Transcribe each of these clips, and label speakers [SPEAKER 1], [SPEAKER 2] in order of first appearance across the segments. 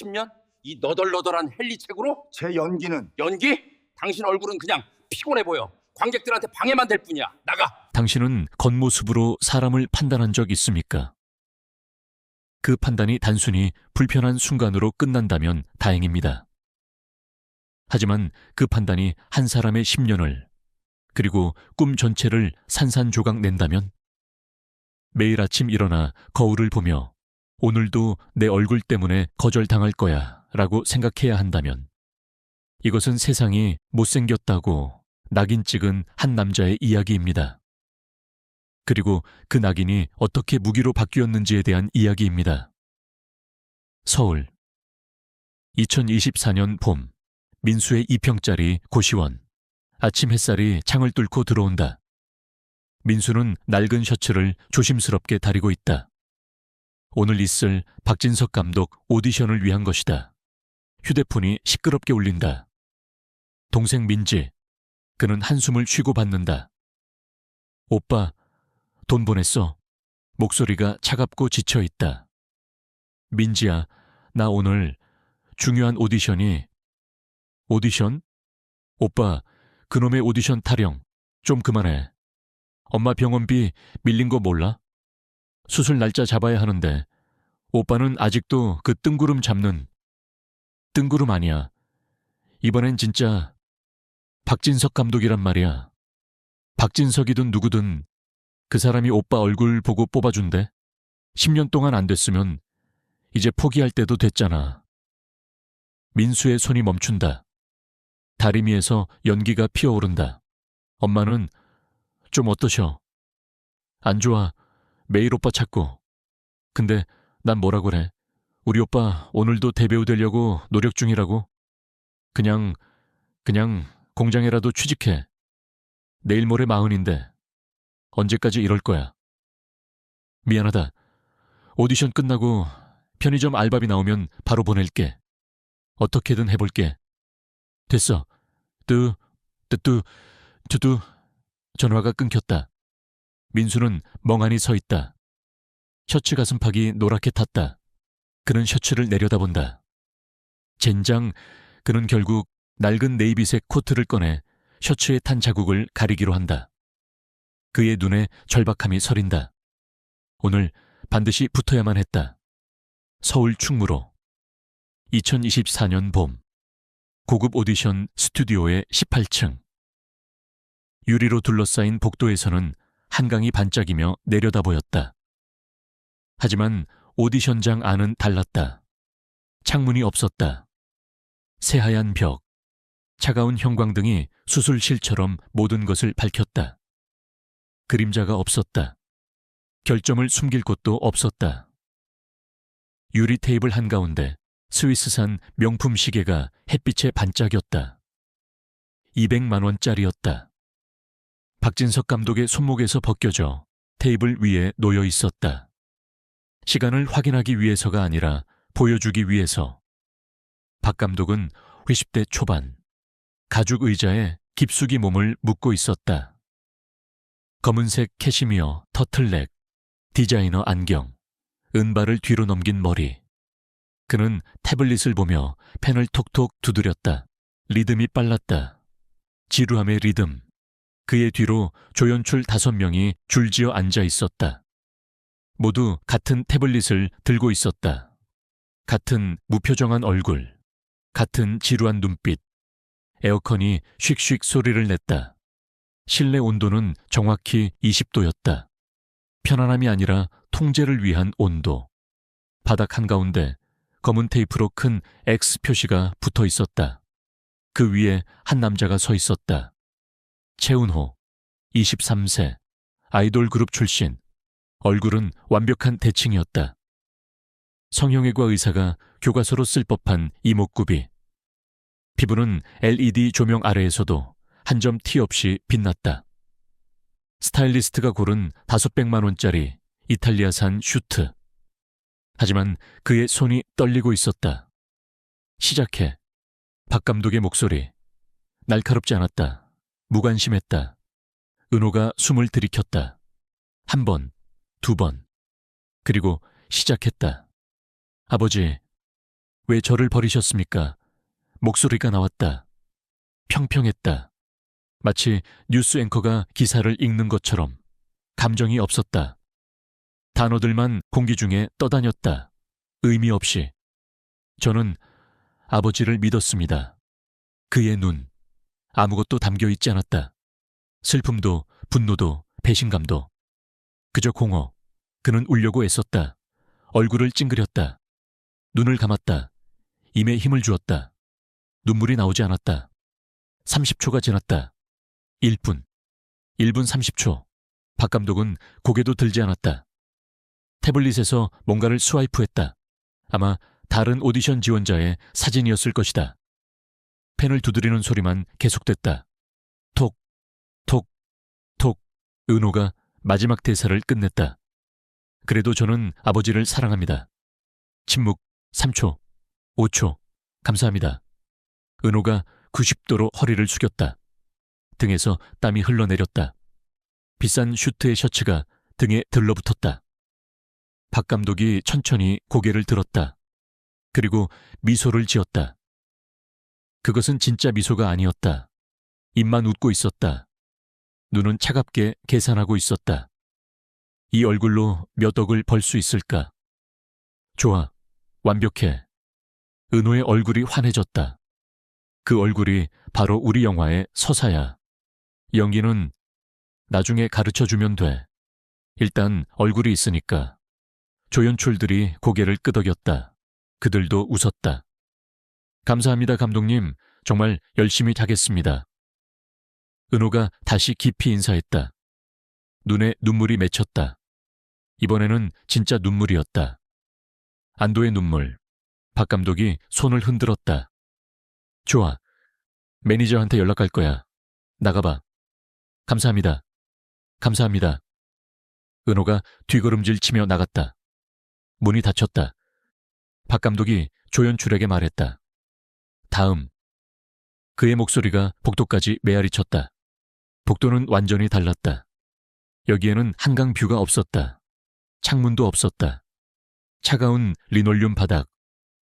[SPEAKER 1] 10년? 이 너덜너덜한 헨리책으로?
[SPEAKER 2] 제 연기는
[SPEAKER 1] 연기? 당신 얼굴은 그냥 피곤해 보여. 관객들한테 방해만 될 뿐이야. 나가!
[SPEAKER 3] 당신은 겉모습으로 사람을 판단한 적 있습니까? 그 판단이 단순히 불편한 순간으로 끝난다면 다행입니다. 하지만 그 판단이 한 사람의 10년을, 그리고 꿈 전체를 산산조각 낸다면? 매일 아침 일어나 거울을 보며 오늘도 내 얼굴 때문에 거절당할 거야 라고 생각해야 한다면, 이것은 세상이 못생겼다고 낙인 찍은 한 남자의 이야기입니다. 그리고 그 낙인이 어떻게 무기로 바뀌었는지에 대한 이야기입니다. 서울 2024년 봄, 민수의 2평짜리 고시원. 아침 햇살이 창을 뚫고 들어온다. 민수는 낡은 셔츠를 조심스럽게 다리고 있다. 오늘 있을 박진석 감독 오디션을 위한 것이다. 휴대폰이 시끄럽게 울린다. 동생 민지, 그는 한숨을 쉬고 받는다. 오빠, 돈 보냈어. 목소리가 차갑고 지쳐있다. 민지야, 나 오늘 중요한 오디션이... 오디션? 오빠, 그놈의 오디션 타령 좀 그만해. 엄마 병원비 밀린 거 몰라? 수술 날짜 잡아야 하는데 오빠는 아직도 그 뜬구름 잡는... 뜬구름 아니야. 이번엔 진짜 박진석 감독이란 말이야. 박진석이든 누구든 그 사람이 오빠 얼굴 보고 뽑아준대. 10년 동안 안 됐으면 이제 포기할 때도 됐잖아. 민수의 손이 멈춘다. 다리미에서 연기가 피어오른다. 엄마는 좀 어떠셔? 안 좋아. 매일 오빠 찾고. 근데 난 뭐라 그래? 우리 오빠 오늘도 대배우 되려고 노력 중이라고? 그냥 공장에라도 취직해. 내일 모레 40인데 언제까지 이럴 거야? 미안하다. 오디션 끝나고 편의점 알바비 나오면 바로 보낼게. 어떻게든 해볼게. 됐어. 뜨뚜 전화가 끊겼다. 민수는 멍하니 서 있다. 셔츠 가슴팍이 노랗게 탔다. 그는 셔츠를 내려다본다. 젠장, 그는 결국 낡은 네이비색 코트를 꺼내 셔츠에 탄 자국을 가리기로 한다. 그의 눈에 절박함이 서린다. 오늘 반드시 붙어야만 했다. 서울 충무로 2024년 봄, 고급 오디션 스튜디오의 18층. 유리로 둘러싸인 복도에서는 한강이 반짝이며 내려다 보였다. 하지만 오디션장 안은 달랐다. 창문이 없었다. 새하얀 벽, 차가운 형광등이 수술실처럼 모든 것을 밝혔다. 그림자가 없었다. 결점을 숨길 곳도 없었다. 유리 테이블 한가운데 스위스산 명품 시계가 햇빛에 반짝였다. 200만 원짜리였다. 박진석 감독의 손목에서 벗겨져 테이블 위에 놓여 있었다. 시간을 확인하기 위해서가 아니라 보여주기 위해서. 박 감독은 회십대 초반, 가죽 의자에 깊숙이 몸을 묻고 있었다. 검은색 캐시미어, 터틀넥, 디자이너 안경, 은발을 뒤로 넘긴 머리. 그는 태블릿을 보며 펜을 톡톡 두드렸다. 리듬이 빨랐다. 지루함의 리듬. 그의 뒤로 조연출 5명이 줄지어 앉아 있었다. 모두 같은 태블릿을 들고 있었다. 같은 무표정한 얼굴, 같은 지루한 눈빛. 에어컨이 슉슉 소리를 냈다. 실내 온도는 정확히 20도였다. 편안함이 아니라 통제를 위한 온도. 바닥 한가운데 검은 테이프로 큰 X 표시가 붙어 있었다. 그 위에 한 남자가 서 있었다. 최은호, 23세, 아이돌 그룹 출신. 얼굴은 완벽한 대칭이었다. 성형외과 의사가 교과서로 쓸 법한 이목구비. 피부는 LED 조명 아래에서도 한 점 티 없이 빛났다. 스타일리스트가 고른 500만 원짜리 이탈리아산 슈트. 하지만 그의 손이 떨리고 있었다. 시작해. 박 감독의 목소리. 날카롭지 않았다. 무관심했다. 은호가 숨을 들이켰다. 1번, 2번. 그리고 시작했다. 아버지, 왜 저를 버리셨습니까? 목소리가 나왔다. 평평했다. 마치 뉴스 앵커가 기사를 읽는 것처럼. 감정이 없었다. 단어들만 공기 중에 떠다녔다. 의미 없이. 저는 아버지를 믿었습니다. 그의 눈, 아무것도 담겨 있지 않았다. 슬픔도, 분노도, 배신감도. 그저 공허. 그는 울려고 애썼다. 얼굴을 찡그렸다. 눈을 감았다. 입에 힘을 주었다. 눈물이 나오지 않았다. 30초가 지났다. 1분. 1분 30초. 박 감독은 고개도 들지 않았다. 태블릿에서 뭔가를 스와이프했다. 아마 다른 오디션 지원자의 사진이었을 것이다. 펜을 두드리는 소리만 계속됐다. 톡, 톡, 톡. 은호가 마지막 대사를 끝냈다. 그래도 저는 아버지를 사랑합니다. 침묵 3초, 5초. 감사합니다. 은호가 90도로 허리를 숙였다. 등에서 땀이 흘러내렸다. 비싼 슈트의 셔츠가 등에 들러붙었다. 박 감독이 천천히 고개를 들었다. 그리고 미소를 지었다. 그것은 진짜 미소가 아니었다. 입만 웃고 있었다. 눈은 차갑게 계산하고 있었다. 이 얼굴로 몇 억을 벌 수 있을까? 좋아. 완벽해. 은호의 얼굴이 환해졌다. 그 얼굴이 바로 우리 영화의 서사야. 연기는 나중에 가르쳐주면 돼. 일단 얼굴이 있으니까. 조연출들이 고개를 끄덕였다. 그들도 웃었다. 감사합니다, 감독님. 정말 열심히 하겠습니다. 은호가 다시 깊이 인사했다. 눈에 눈물이 맺혔다. 이번에는 진짜 눈물이었다. 안도의 눈물. 박 감독이 손을 흔들었다. 좋아. 매니저한테 연락할 거야. 나가봐. 감사합니다. 감사합니다. 은호가 뒤걸음질 치며 나갔다. 문이 닫혔다. 박 감독이 조연출에게 말했다. 다음. 그의 목소리가 복도까지 메아리쳤다. 복도는 완전히 달랐다. 여기에는 한강 뷰가 없었다. 창문도 없었다. 차가운 리놀륨 바닥,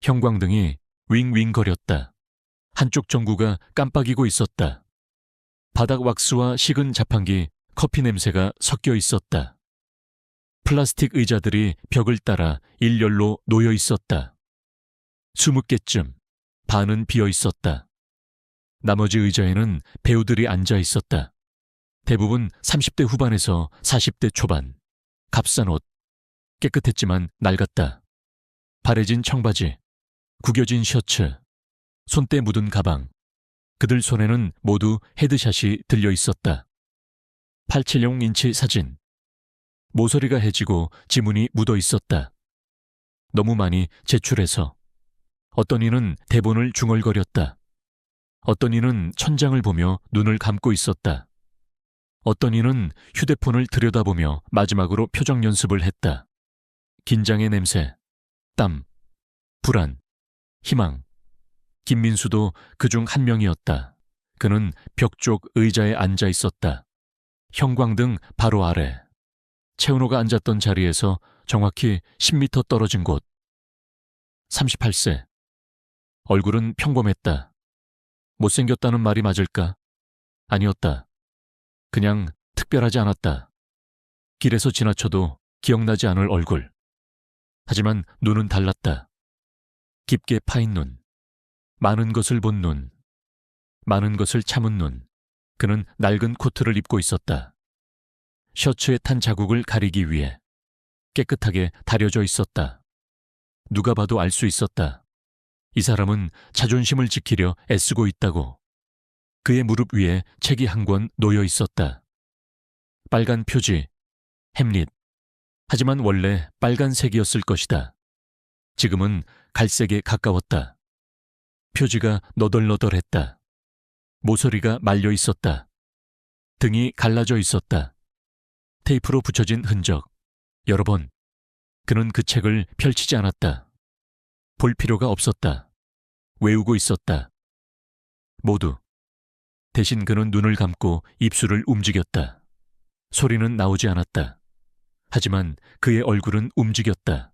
[SPEAKER 3] 형광등이 윙윙거렸다. 한쪽 전구가 깜빡이고 있었다. 바닥 왁스와 식은 자판기, 커피 냄새가 섞여 있었다. 플라스틱 의자들이 벽을 따라 일렬로 놓여 있었다. 20개쯤, 반은 비어 있었다. 나머지 의자에는 배우들이 앉아 있었다. 대부분 30대 후반에서 40대 초반. 값싼 옷. 깨끗했지만 낡았다. 바래진 청바지, 구겨진 셔츠, 손때 묻은 가방. 그들 손에는 모두 헤드샷이 들려 있었다. 870인치 사진. 모서리가 해지고 지문이 묻어 있었다. 너무 많이 제출해서. 어떤 이는 대본을 중얼거렸다. 어떤 이는 천장을 보며 눈을 감고 있었다. 어떤 이는 휴대폰을 들여다보며 마지막으로 표정 연습을 했다. 긴장의 냄새, 땀, 불안, 희망. 김민수도 그중 한 명이었다. 그는 벽 쪽 의자에 앉아 있었다. 형광등 바로 아래. 최은호가 앉았던 자리에서 정확히 10m 떨어진 곳. 38세. 얼굴은 평범했다. 못생겼다는 말이 맞을까? 아니었다. 그냥 특별하지 않았다. 길에서 지나쳐도 기억나지 않을 얼굴. 하지만 눈은 달랐다. 깊게 파인 눈. 많은 것을 본 눈. 많은 것을 참은 눈. 그는 낡은 코트를 입고 있었다. 셔츠에 탄 자국을 가리기 위해 깨끗하게 다려져 있었다. 누가 봐도 알 수 있었다. 이 사람은 자존심을 지키려 애쓰고 있다고. 그의 무릎 위에 책이 한 권 놓여 있었다. 빨간 표지, 햄릿. 하지만 원래 빨간색이었을 것이다. 지금은 갈색에 가까웠다. 표지가 너덜너덜했다. 모서리가 말려 있었다. 등이 갈라져 있었다. 테이프로 붙여진 흔적. 여러 번. 그는 그 책을 펼치지 않았다. 볼 필요가 없었다. 외우고 있었다. 모두. 대신 그는 눈을 감고 입술을 움직였다. 소리는 나오지 않았다. 하지만 그의 얼굴은 움직였다.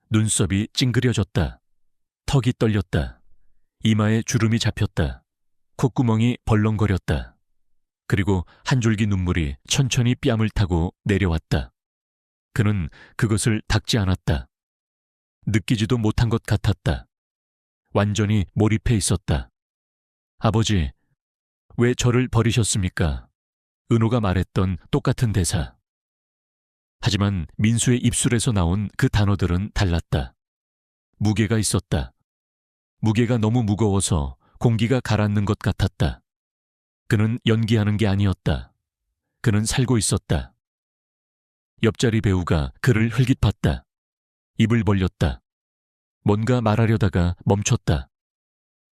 [SPEAKER 3] 눈썹이 찡그려졌다. 턱이 떨렸다. 이마에 주름이 잡혔다. 콧구멍이 벌렁거렸다. 그리고 한 줄기 눈물이 천천히 뺨을 타고 내려왔다. 그는 그것을 닦지 않았다. 느끼지도 못한 것 같았다. 완전히 몰입해 있었다. 아버지, 왜 저를 버리셨습니까? 은호가 말했던 똑같은 대사. 하지만 민수의 입술에서 나온 그 단어들은 달랐다. 무게가 있었다. 무게가 너무 무거워서 공기가 가라앉는 것 같았다. 그는 연기하는 게 아니었다. 그는 살고 있었다. 옆자리 배우가 그를 흘깃봤다. 입을 벌렸다. 뭔가 말하려다가 멈췄다.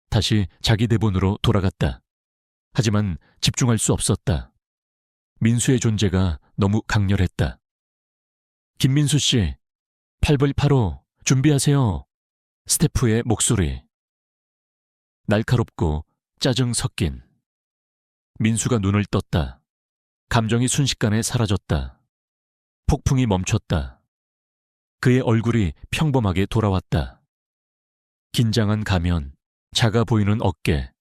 [SPEAKER 3] 다시 자기 대본으로 돌아갔다. 하지만 집중할 수 없었다. 민수의 존재가 너무 강렬했다. 김민수 씨, 8벌 8호 준비하세요. 스태프의 목소리. 날카롭고 짜증 섞인. 민수가 눈을 떴다. 감정이 순식간에 사라졌다. 폭풍이 멈췄다. 그의 얼굴이 평범하게 돌아왔다. 긴장한 가면, 작아 보이는 어깨.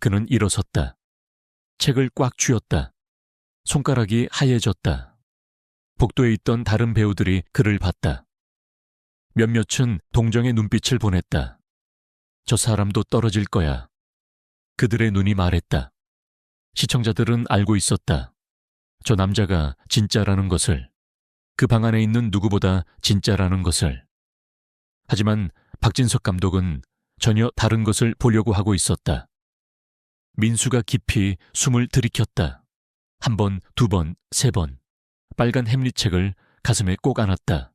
[SPEAKER 3] 그는 일어섰다. 책을 꽉 쥐었다. 손가락이 하얘졌다. 복도에 있던 다른 배우들이 그를 봤다. 몇몇은 동정의 눈빛을 보냈다. 저 사람도 떨어질 거야. 그들의 눈이 말했다. 시청자들은 알고 있었다. 저 남자가 진짜라는 것을. 그 방 안에 있는 누구보다 진짜라는 것을. 하지만 박진석 감독은 전혀 다른 것을 보려고 하고 있었다. 민수가 깊이 숨을 들이켰다. 한 번, 두 번, 세 번. 빨간 햄릿책을 가슴에 꼭 안았다.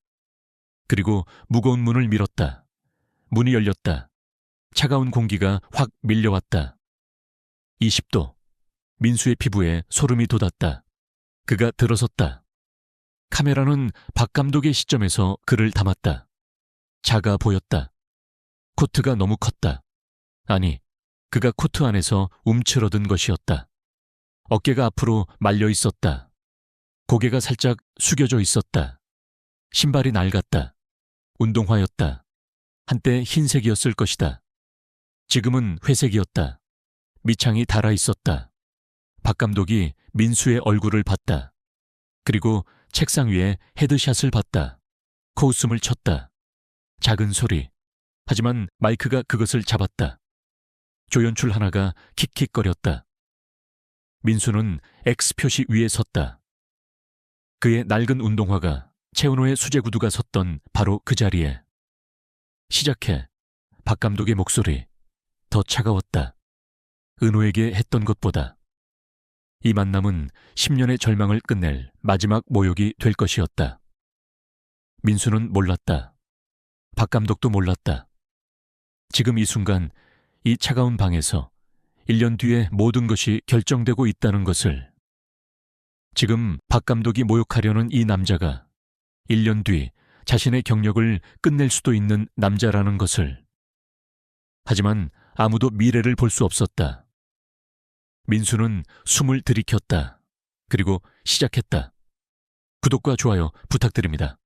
[SPEAKER 3] 그리고 무거운 문을 밀었다. 문이 열렸다. 차가운 공기가 확 밀려왔다. 20도. 민수의 피부에 소름이 돋았다. 그가 들어섰다. 카메라는 박 감독의 시점에서 그를 담았다. 작아 보였다. 코트가 너무 컸다. 아니, 그가 코트 안에서 움츠러든 것이었다. 어깨가 앞으로 말려 있었다. 고개가 살짝 숙여져 있었다. 신발이 낡았다. 운동화였다. 한때 흰색이었을 것이다. 지금은 회색이었다. 밑창이 닳아 있었다. 박 감독이 민수의 얼굴을 봤다. 그리고 책상 위에 헤드샷을 봤다. 코웃음을 쳤다. 작은 소리. 하지만 마이크가 그것을 잡았다. 조연출 하나가 킥킥거렸다. 민수는 X 표시 위에 섰다. 그의 낡은 운동화가 최은호의 수제 구두가 섰던 바로 그 자리에. 시작해. 박 감독의 목소리. 더 차가웠다. 은호에게 했던 것보다. 이 만남은 10년의 절망을 끝낼 마지막 모욕이 될 것이었다. 민수는 몰랐다. 박 감독도 몰랐다. 지금 이 순간 이 차가운 방에서 1년 뒤에 모든 것이 결정되고 있다는 것을. 지금 박 감독이 모욕하려는 이 남자가 1년 뒤 자신의 경력을 끝낼 수도 있는 남자라는 것을. 하지만 아무도 미래를 볼 수 없었다. 민수는 숨을 들이켰다. 그리고 시작했다. 구독과 좋아요 부탁드립니다.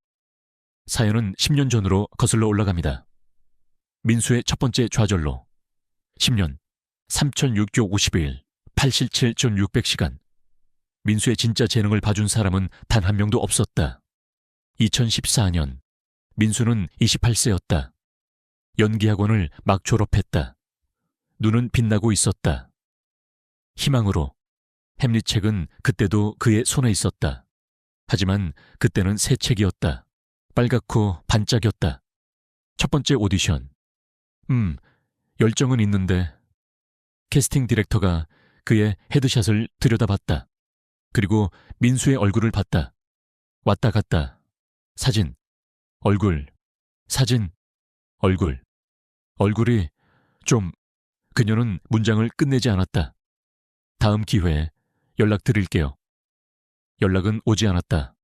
[SPEAKER 3] 사연은 10년 전으로 거슬러 올라갑니다. 민수의 첫 번째 좌절로 10년 3,600교 50일 877,600시간. 민수의 진짜 재능을 봐준 사람은 단 한 명도 없었다. 2014년 민수는 28세였다. 연기학원을 막 졸업했다. 눈은 빛나고 있었다. 희망으로. 햄릿책은 그때도 그의 손에 있었다. 하지만 그때는 새 책이었다. 빨갛고 반짝였다. 첫 번째 오디션. 열정은 있는데. 캐스팅 디렉터가 그의 헤드샷을 들여다봤다. 그리고 민수의 얼굴을 봤다. 왔다 갔다. 사진, 얼굴, 사진, 얼굴. 얼굴이 좀. 그녀는 문장을 끝내지 않았다. 다음 기회에 연락드릴게요. 연락은 오지 않았다.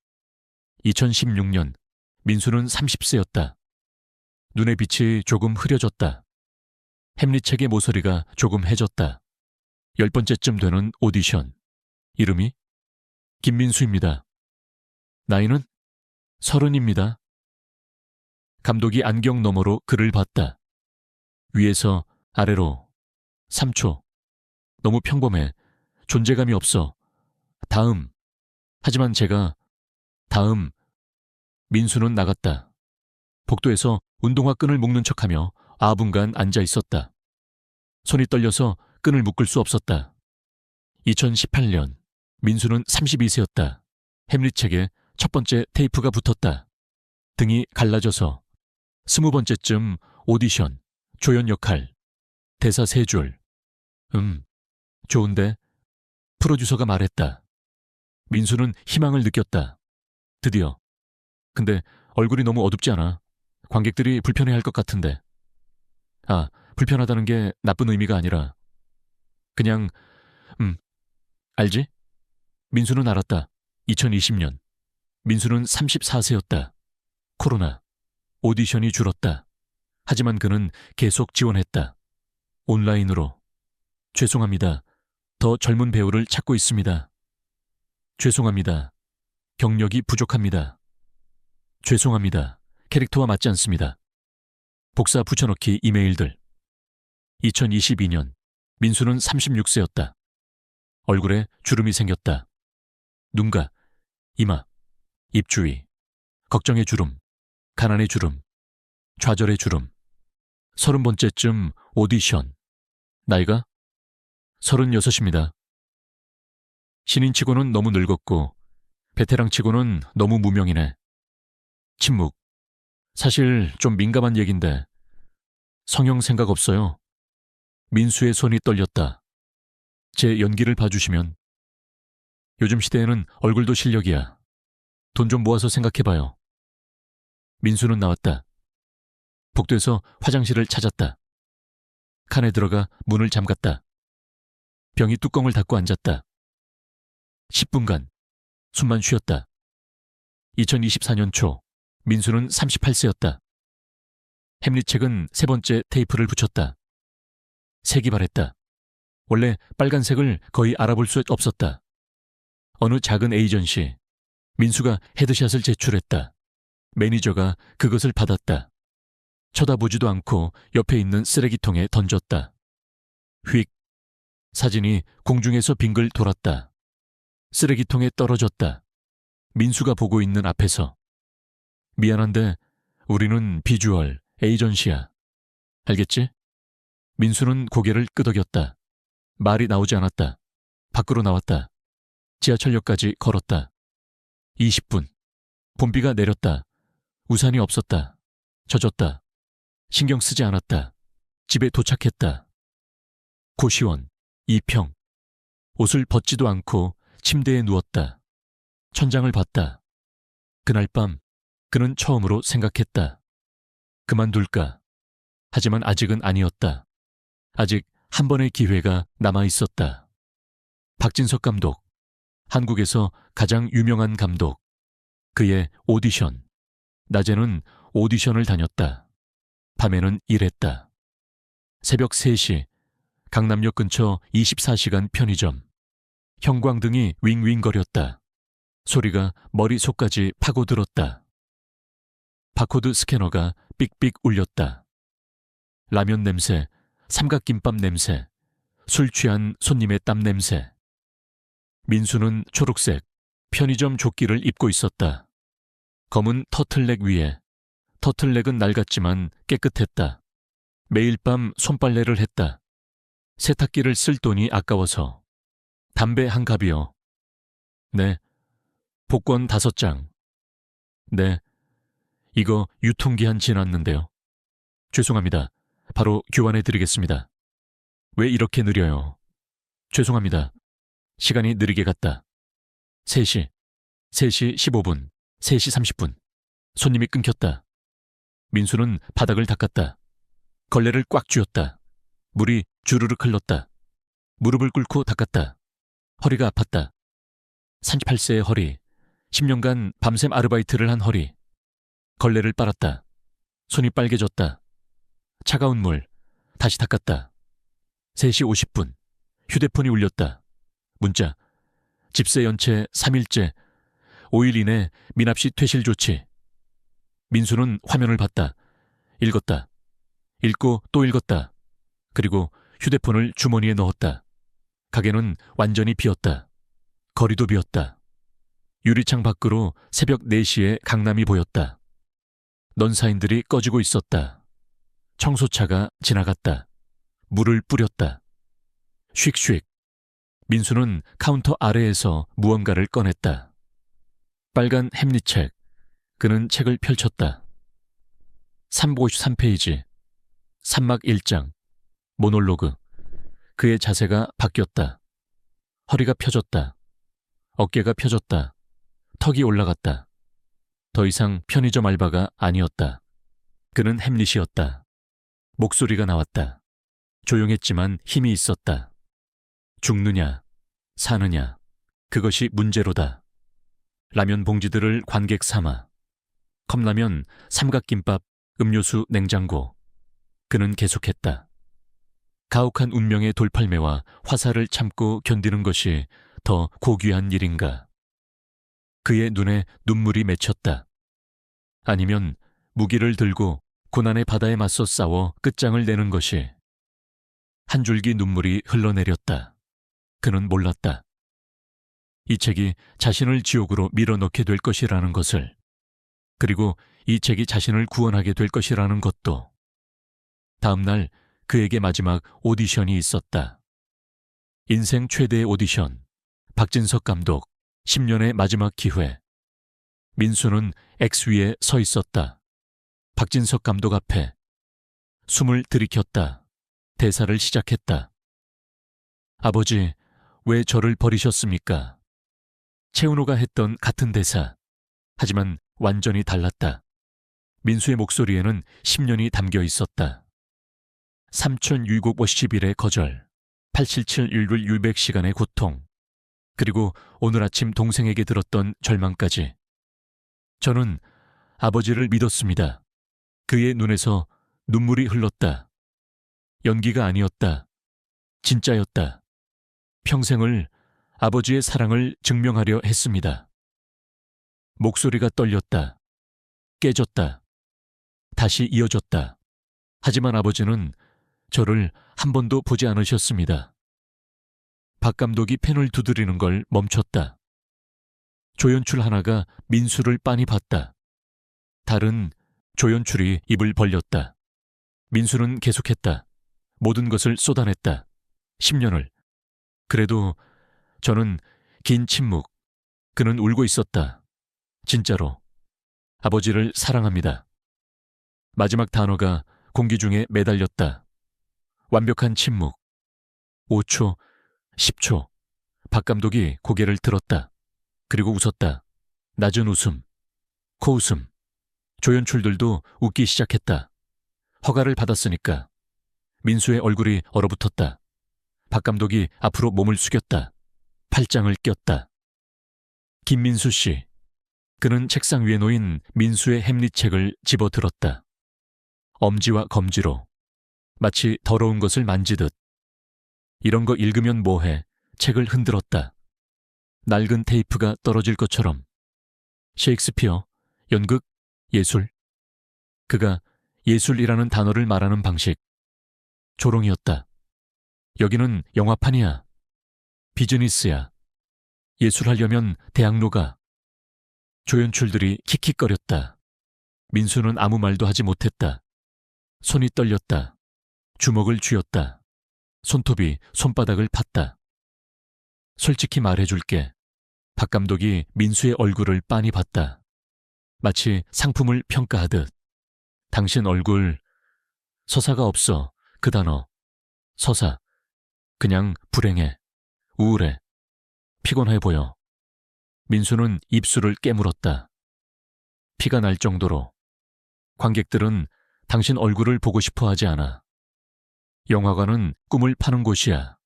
[SPEAKER 3] 2016년 민수는 30세였다. 눈의 빛이 조금 흐려졌다. 햄릿책의 모서리가 조금 해졌다. 10번째쯤 되는 오디션. 이름이? 김민수입니다. 나이는? 30입니다. 감독이 안경 너머로 그를 봤다. 위에서 아래로 3초. 너무 평범해. 존재감이 없어. 다음. 하지만 제가 다음. 민수는 나갔다. 복도에서 운동화 끈을 묶는 척하며 아분간 앉아 있었다. 손이 떨려서 끈을 묶을 수 없었다. 2018년 민수는 32세였다. 햄릿책에 첫 번째 테이프가 붙었다. 등이 갈라져서 20번째쯤 오디션, 조연 역할, 대사 3줄. 좋은데? 프로듀서가 말했다. 민수는 희망을 느꼈다. 드디어. 근데 얼굴이 너무 어둡지 않아? 관객들이 불편해할 것 같은데. 아, 불편하다는 게 나쁜 의미가 아니라 그냥 알지? 민수는 알았다. 2020년. 민수는 34세였다. 코로나. 오디션이 줄었다. 하지만 그는 계속 지원했다. 온라인으로. 죄송합니다. 더 젊은 배우를 찾고 있습니다. 죄송합니다. 경력이 부족합니다. 죄송합니다. 캐릭터와 맞지 않습니다. 복사 붙여넣기 이메일들. 2022년 민수는 36세였다. 얼굴에 주름이 생겼다. 눈가, 이마, 입 주위, 걱정의 주름, 가난의 주름, 좌절의 주름. 30번째쯤 오디션. 나이가? 36입니다. 신인치고는 너무 늙었고 베테랑치고는 너무 무명이네. 침묵. 사실 좀 민감한 얘긴데 성형 생각 없어요. 민수의 손이 떨렸다. 제 연기를 봐주시면. 요즘 시대에는 얼굴도 실력이야. 돈 좀 모아서 생각해봐요. 민수는 나왔다. 복도에서 화장실을 찾았다. 칸에 들어가 문을 잠갔다. 병이 뚜껑을 닫고 앉았다. 10분간 숨만 쉬었다. 2024년 초 민수는 38세였다. 햄릿책은 3번째 테이프를 붙였다. 색이 바랬다. 원래 빨간색을 거의 알아볼 수 없었다. 어느 작은 에이전시, 민수가 헤드샷을 제출했다. 매니저가 그것을 받았다. 쳐다보지도 않고 옆에 있는 쓰레기통에 던졌다. 휙. 사진이 공중에서 빙글 돌았다. 쓰레기통에 떨어졌다. 민수가 보고 있는 앞에서. 미안한데 우리는 비주얼 에이전시야. 알겠지? 민수는 고개를 끄덕였다. 말이 나오지 않았다. 밖으로 나왔다. 지하철역까지 걸었다. 20분. 봄비가 내렸다. 우산이 없었다. 젖었다. 신경 쓰지 않았다. 집에 도착했다. 고시원, 2평. 옷을 벗지도 않고 침대에 누웠다. 천장을 봤다. 그날 밤 그는 처음으로 생각했다. 그만둘까? 하지만 아직은 아니었다. 아직 한 번의 기회가 남아 있었다. 박진석 감독. 한국에서 가장 유명한 감독. 그의 오디션. 낮에는 오디션을 다녔다. 밤에는 일했다. 새벽 3시 강남역 근처 24시간 편의점. 형광등이 윙윙거렸다. 소리가 머리속까지 파고들었다. 바코드 스캐너가 삑삑 울렸다. 라면 냄새, 삼각김밥 냄새, 술 취한 손님의 땀 냄새. 민수는 초록색 편의점 조끼를 입고 있었다. 검은 터틀넥 위에. 터틀넥은 낡았지만 깨끗했다. 매일 밤 손빨래를 했다. 세탁기를 쓸 돈이 아까워서. 담배 한 갑이요. 네. 복권 5장. 네. 이거 유통기한 지났는데요. 죄송합니다. 바로 교환해드리겠습니다. 왜 이렇게 느려요? 죄송합니다. 시간이 느리게 갔다. 3시, 3시 15분, 3시 30분. 손님이 끊겼다. 민수는 바닥을 닦았다. 걸레를 꽉 쥐었다. 물이 주르륵 흘렀다. 무릎을 꿇고 닦았다. 허리가 아팠다. 38세의 허리. 10년간 밤샘 아르바이트를 한 허리. 걸레를 빨았다. 손이 빨개졌다. 차가운 물. 다시 닦았다. 3시 50분. 휴대폰이 울렸다. 문자. 집세 연체 3일째. 5일 이내 미납시 퇴실 조치. 민수는 화면을 봤다. 읽었다. 읽고 또 읽었다. 그리고 휴대폰을 주머니에 넣었다. 가게는 완전히 비었다. 거리도 비었다. 유리창 밖으로 새벽 4시에 강남이 보였다. 넌사인들이 꺼지고 있었다. 청소차가 지나갔다. 물을 뿌렸다. 슉슉. 민수는 카운터 아래에서 무언가를 꺼냈다. 빨간 햄릿책. 그는 책을 펼쳤다. 353페이지. 산막 1장. 모놀로그. 그의 자세가 바뀌었다. 허리가 펴졌다. 어깨가 펴졌다. 턱이 올라갔다. 더 이상 편의점 알바가 아니었다. 그는 햄릿이었다. 목소리가 나왔다. 조용했지만 힘이 있었다. 죽느냐, 사느냐, 그것이 문제로다. 라면 봉지들을 관객 삼아. 컵라면, 삼각김밥, 음료수, 냉장고. 그는 계속했다. 가혹한 운명의 돌팔매와 화살을 참고 견디는 것이 더 고귀한 일인가. 그의 눈에 눈물이 맺혔다. 아니면 무기를 들고 고난의 바다에 맞서 싸워 끝장을 내는 것이. 한 줄기 눈물이 흘러내렸다. 그는 몰랐다. 이 책이 자신을 지옥으로 밀어넣게 될 것이라는 것을. 그리고 이 책이 자신을 구원하게 될 것이라는 것도. 다음 날 그에게 마지막 오디션이 있었다. 인생 최대의 오디션. 박진석 감독. 10년의 마지막 기회. 민수는 X 위에 서 있었다. 박진석 감독 앞에. 숨을 들이켰다. 대사를 시작했다. 아버지, 왜 저를 버리셨습니까? 최은호가 했던 같은 대사. 하지만 완전히 달랐다. 민수의 목소리에는 10년이 담겨 있었다. 삼촌 유곡 50일의 거절, 877 일굴 유백 시간의 고통, 그리고 오늘 아침 동생에게 들었던 절망까지. 저는 아버지를 믿었습니다. 그의 눈에서 눈물이 흘렀다. 연기가 아니었다. 진짜였다. 평생을 아버지의 사랑을 증명하려 했습니다. 목소리가 떨렸다. 깨졌다. 다시 이어졌다. 하지만 아버지는 저를 한 번도 보지 않으셨습니다. 박 감독이 펜을 두드리는 걸 멈췄다. 조연출 하나가 민수를 빤히 봤다. 다른 조연출이 입을 벌렸다. 민수는 계속했다. 모든 것을 쏟아냈다. 10년을. 그래도 저는 긴 침묵. 그는 울고 있었다. 진짜로. 아버지를 사랑합니다. 마지막 단어가 공기 중에 매달렸다. 완벽한 침묵. 5초, 10초. 박 감독이 고개를 들었다. 그리고 웃었다. 낮은 웃음. 코웃음. 조연출들도 웃기 시작했다. 허가를 받았으니까. 민수의 얼굴이 얼어붙었다. 박 감독이 앞으로 몸을 숙였다. 팔짱을 꼈다. 김민수 씨. 그는 책상 위에 놓인 민수의 햄릿책을 집어들었다. 엄지와 검지로. 마치 더러운 것을 만지듯. 이런 거 읽으면 뭐해. 책을 흔들었다. 낡은 테이프가 떨어질 것처럼. 셰익스피어, 연극, 예술. 그가 예술이라는 단어를 말하는 방식. 조롱이었다. 여기는 영화판이야. 비즈니스야. 예술하려면 대학로 가. 조연출들이 킥킥거렸다. 민수는 아무 말도 하지 못했다. 손이 떨렸다. 주먹을 쥐었다. 손톱이 손바닥을 팠다. 솔직히 말해줄게. 박 감독이 민수의 얼굴을 빤히 봤다. 마치 상품을 평가하듯. 당신 얼굴, 서사가 없어. 그 단어. 서사. 그냥 불행해. 우울해. 피곤해 보여. 민수는 입술을 깨물었다. 피가 날 정도로. 관객들은 당신 얼굴을 보고 싶어 하지 않아. 영화관은 꿈을 파는 곳이야.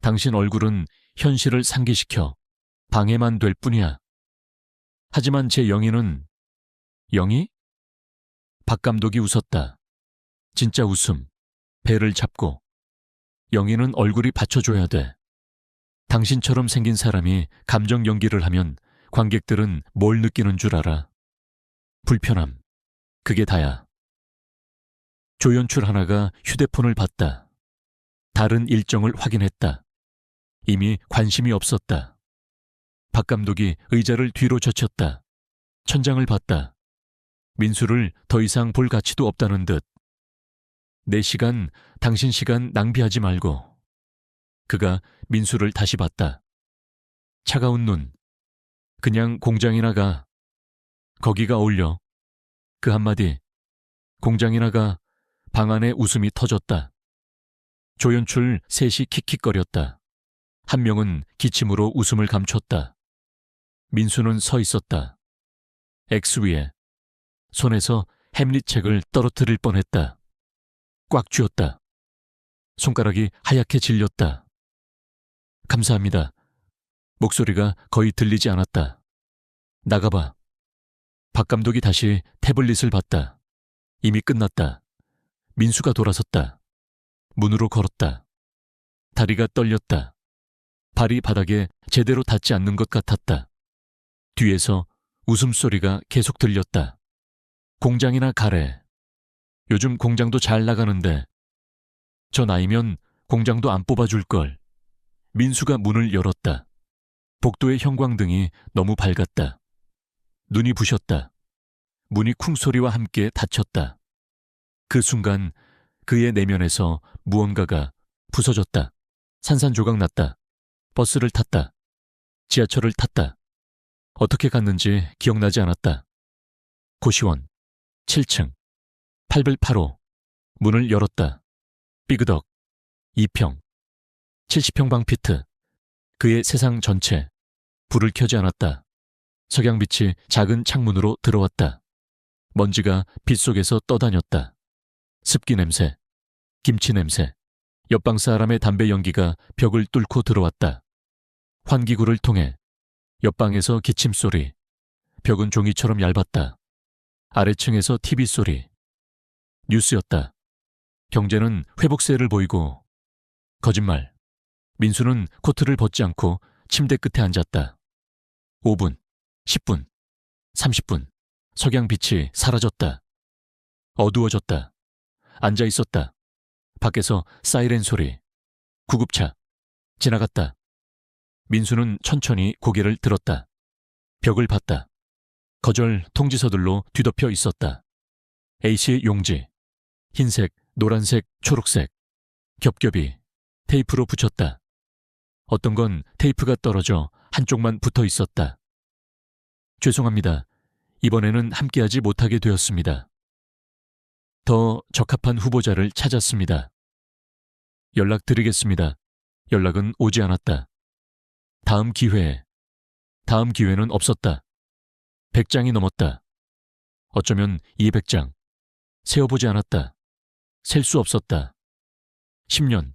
[SPEAKER 3] 당신 얼굴은 현실을 상기시켜 방해만 될 뿐이야. 하지만 제 영희는... 영희? 박 감독이 웃었다. 진짜 웃음. 배를 잡고. 영희는 얼굴이 받쳐줘야 돼. 당신처럼 생긴 사람이 감정 연기를 하면 관객들은 뭘 느끼는 줄 알아? 불편함. 그게 다야. 조연출 하나가 휴대폰을 봤다. 다른 일정을 확인했다. 이미 관심이 없었다. 박 감독이 의자를 뒤로 젖혔다. 천장을 봤다. 민수를 더 이상 볼 가치도 없다는 듯. 내 시간, 당신 시간 낭비하지 말고. 그가 민수를 다시 봤다. 차가운 눈. 그냥 공장이나 가. 거기가 어울려. 그 한마디. 공장이나 가. 방 안에 웃음이 터졌다. 조연출 셋이 킥킥거렸다. 한 명은 기침으로 웃음을 감췄다. 민수는 서 있었다. X 위에. 손에서 햄릿 책을 떨어뜨릴 뻔했다. 꽉 쥐었다. 손가락이 하얗게 질렸다. 감사합니다. 목소리가 거의 들리지 않았다. 나가봐. 박 감독이 다시 태블릿을 봤다. 이미 끝났다. 민수가 돌아섰다. 문으로 걸었다. 다리가 떨렸다. 발이 바닥에 제대로 닿지 않는 것 같았다. 뒤에서 웃음소리가 계속 들렸다. 공장이나 가래. 요즘 공장도 잘 나가는데. 저 나이면 공장도 안 뽑아줄걸. 민수가 문을 열었다. 복도의 형광등이 너무 밝았다. 눈이 부셨다. 문이 쿵소리와 함께 닫혔다. 그 순간 그의 내면에서 무언가가 부서졌다. 산산조각 났다. 버스를 탔다. 지하철을 탔다. 어떻게 갔는지 기억나지 않았다. 고시원 7층 808호 문을 열었다. 삐그덕 2평 70평방피트 그의 세상 전체 불을 켜지 않았다. 석양빛이 작은 창문으로 들어왔다. 먼지가 빛 속에서 떠다녔다. 습기 냄새, 김치 냄새, 옆방 사람의 담배 연기가 벽을 뚫고 들어왔다. 환기구를 통해 옆방에서 기침 소리, 벽은 종이처럼 얇았다. 아래층에서 TV 소리. 뉴스였다. 경제는 회복세를 보이고. 거짓말. 민수는 코트를 벗지 않고 침대 끝에 앉았다. 5분, 10분, 30분. 석양빛이 사라졌다. 어두워졌다. 앉아 있었다. 밖에서 사이렌 소리. 구급차. 지나갔다. 민수는 천천히 고개를 들었다. 벽을 봤다. 거절 통지서들로 뒤덮여 있었다. A씨의 용지. 흰색, 노란색, 초록색. 겹겹이 테이프로 붙였다. 어떤 건 테이프가 떨어져 한쪽만 붙어 있었다. 죄송합니다. 이번에는 함께하지 못하게 되었습니다. 더 적합한 후보자를 찾았습니다. 연락드리겠습니다. 연락은 오지 않았다. 다음 기회는 없었다. 100장이 넘었다. 어쩌면 200장. 세어보지 않았다. 셀 수 없었다. 10년.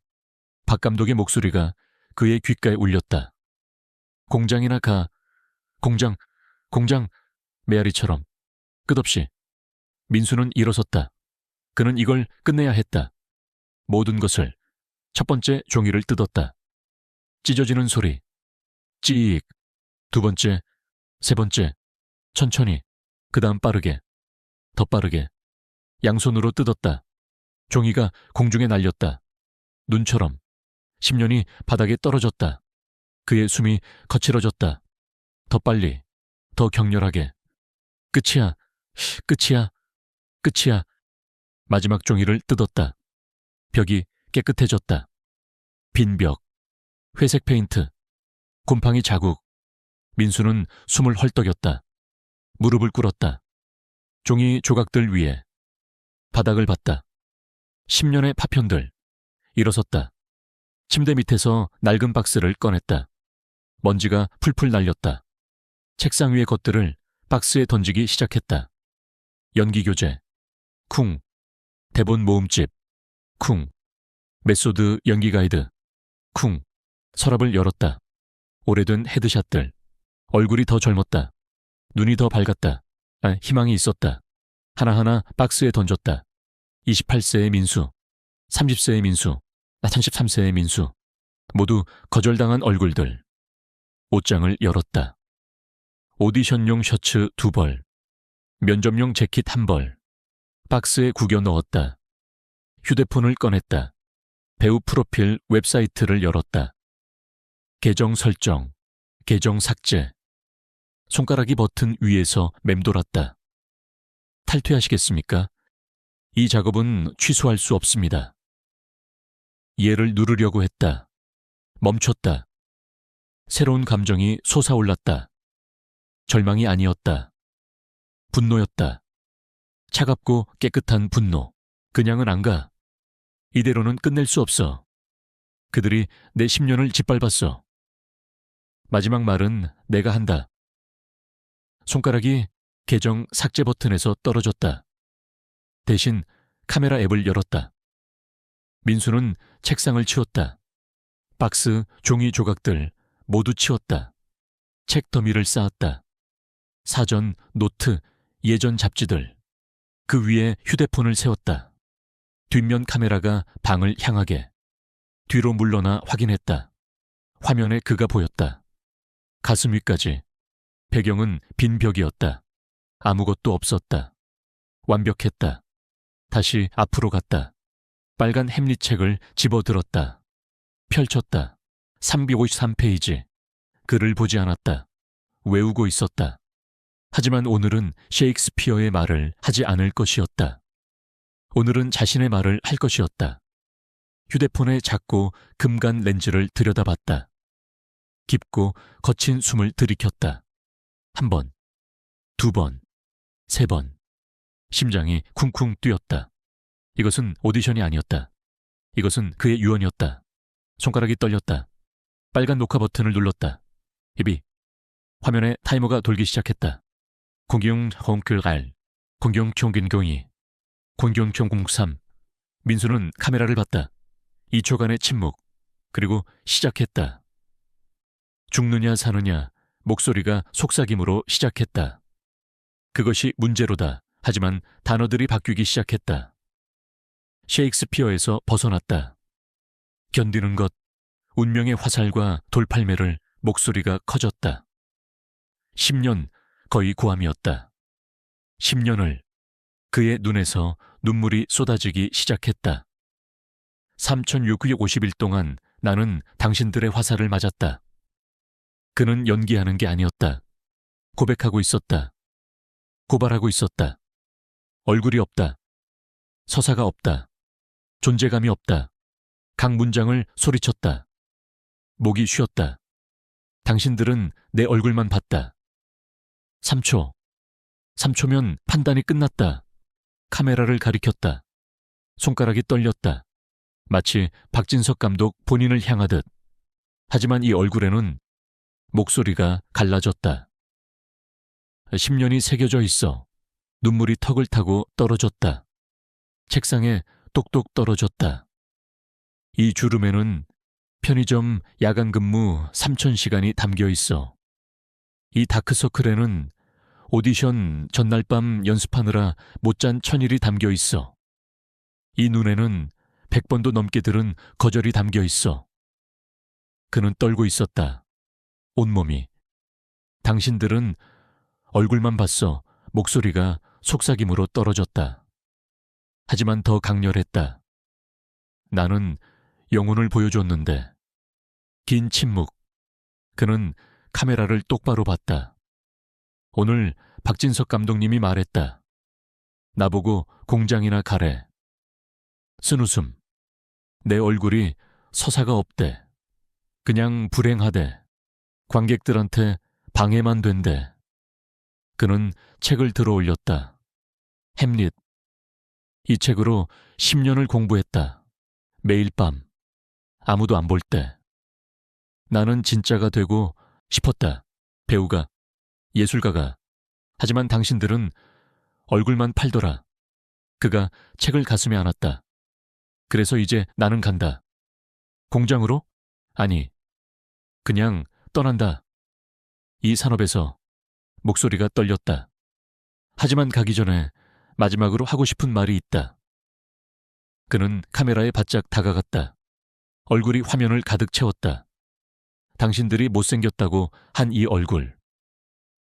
[SPEAKER 3] 박 감독의 목소리가 그의 귓가에 울렸다. 공장이나 가. 공장. 메아리처럼. 끝없이. 민수는 일어섰다. 그는 이걸 끝내야 했다. 모든 것을. 첫 번째 종이를 뜯었다. 찢어지는 소리. 찌익. 두 번째, 세 번째. 천천히. 그 다음 빠르게. 더 빠르게. 양손으로 뜯었다. 종이가 공중에 날렸다. 눈처럼. 10년이 바닥에 떨어졌다. 그의 숨이 거칠어졌다. 더 빨리. 더 격렬하게. 끝이야. 마지막 종이를 뜯었다. 벽이 깨끗해졌다. 빈 벽. 회색 페인트. 곰팡이 자국. 민수는 숨을 헐떡였다. 무릎을 꿇었다. 종이 조각들 위에. 바닥을 봤다. 10년의 파편들. 일어섰다. 침대 밑에서 낡은 박스를 꺼냈다. 먼지가 풀풀 날렸다. 책상 위의 것들을 박스에 던지기 시작했다. 연기교재. 쿵. 대본 모음집. 쿵. 메소드 연기가이드. 쿵. 서랍을 열었다. 오래된 헤드샷들. 얼굴이 더 젊었다. 눈이 더 밝았다. 희망이 있었다. 하나하나 박스에 던졌다. 28세의 민수, 30세의 민수, 33세의 민수. 모두 거절당한 얼굴들. 옷장을 열었다. 오디션용 셔츠 2벌, 면접용 재킷 1벌. 박스에 구겨 넣었다. 휴대폰을 꺼냈다. 배우 프로필 웹사이트를 열었다. 계정 설정, 계정 삭제. 손가락이 버튼 위에서 맴돌았다. 탈퇴하시겠습니까? 이 작업은 취소할 수 없습니다. 얘를 누르려고 했다. 멈췄다. 새로운 감정이 솟아올랐다. 절망이 아니었다. 분노였다. 차갑고 깨끗한 분노. 그냥은 안 가. 이대로는 끝낼 수 없어. 그들이 내 10년을 짓밟았어. 마지막 말은 내가 한다. 손가락이 계정 삭제 버튼에서 떨어졌다. 대신 카메라 앱을 열었다. 민수는 책상을 치웠다. 박스, 종이 조각들 모두 치웠다. 책 더미를 쌓았다. 사전, 노트, 예전 잡지들. 그 위에 휴대폰을 세웠다. 뒷면 카메라가 방을 향하게. 뒤로 물러나 확인했다. 화면에 그가 보였다. 가슴 위까지. 배경은 빈 벽이었다. 아무것도 없었다. 완벽했다. 다시 앞으로 갔다. 빨간 햄릿책을 집어들었다. 펼쳤다. 353페이지. 글을 보지 않았다. 외우고 있었다. 하지만 오늘은 셰익스피어의 말을 하지 않을 것이었다. 오늘은 자신의 말을 할 것이었다. 휴대폰에 작고 금간 렌즈를 들여다봤다. 깊고 거친 숨을 들이켰다. 1번, 2번, 3번. 심장이 쿵쿵 뛰었다. 이것은 오디션이 아니었다. 이것은 그의 유언이었다. 손가락이 떨렸다. 빨간 녹화 버튼을 눌렀다. 입이. 화면에 타이머가 돌기 시작했다. 공경 홍클갈, 공경 총긴경이, 공경 총공삼. 민수는 카메라를 봤다. 2초간의 침묵. 그리고 시작했다. 죽느냐 사느냐 목소리가 속삭임으로 시작했다. 그것이 문제로다. 하지만 단어들이 바뀌기 시작했다. 셰익스피어에서 벗어났다. 견디는 것, 운명의 화살과 돌팔매를 목소리가 커졌다. 10년, 거의 고함이었다. 10년을 그의 눈에서 눈물이 쏟아지기 시작했다. 3650일 동안 나는 당신들의 화살을 맞았다. 그는 연기하는 게 아니었다. 고백하고 있었다. 고발하고 있었다. 얼굴이 없다. 서사가 없다. 존재감이 없다. 각 문장을 소리쳤다. 목이 쉬었다. 당신들은 내 얼굴만 봤다. 3초. 3초면 판단이 끝났다. 카메라를 가리켰다. 손가락이 떨렸다. 마치 박진석 감독 본인을 향하듯. 하지만 이 얼굴에는 목소리가 갈라졌다. 10년이 새겨져 있어. 눈물이 턱을 타고 떨어졌다. 책상에 똑똑 떨어졌다. 이 주름에는 편의점 야간 근무 3000시간이 담겨 있어. 이 다크서클에는 오디션 전날 밤 연습하느라 못 잔 천일이 담겨 있어. 이 눈에는 100번도 넘게 들은 거절이 담겨 있어. 그는 떨고 있었다. 온몸이. 당신들은 얼굴만 봤어. 목소리가 속삭임으로 떨어졌다. 하지만 더 강렬했다. 나는 영혼을 보여줬는데. 긴 침묵. 그는 카메라를 똑바로 봤다. 오늘 박진석 감독님이 말했다. 나보고 공장이나 가래. 쓴웃음. 내 얼굴이 서사가 없대. 그냥 불행하대. 관객들한테 방해만 된대. 그는 책을 들어 올렸다. 햄릿. 이 책으로 10년을 공부했다. 매일 밤. 아무도 안 볼 때. 나는 진짜가 되고 싶었다. 배우가. 예술가가. 하지만 당신들은 얼굴만 팔더라. 그가 책을 가슴에 안았다. 그래서 이제 나는 간다. 공장으로? 아니. 그냥 떠난다. 이 산업에서. 목소리가 떨렸다. 하지만 가기 전에 마지막으로 하고 싶은 말이 있다. 그는 카메라에 바짝 다가갔다. 얼굴이 화면을 가득 채웠다. 당신들이 못생겼다고 한 이 얼굴.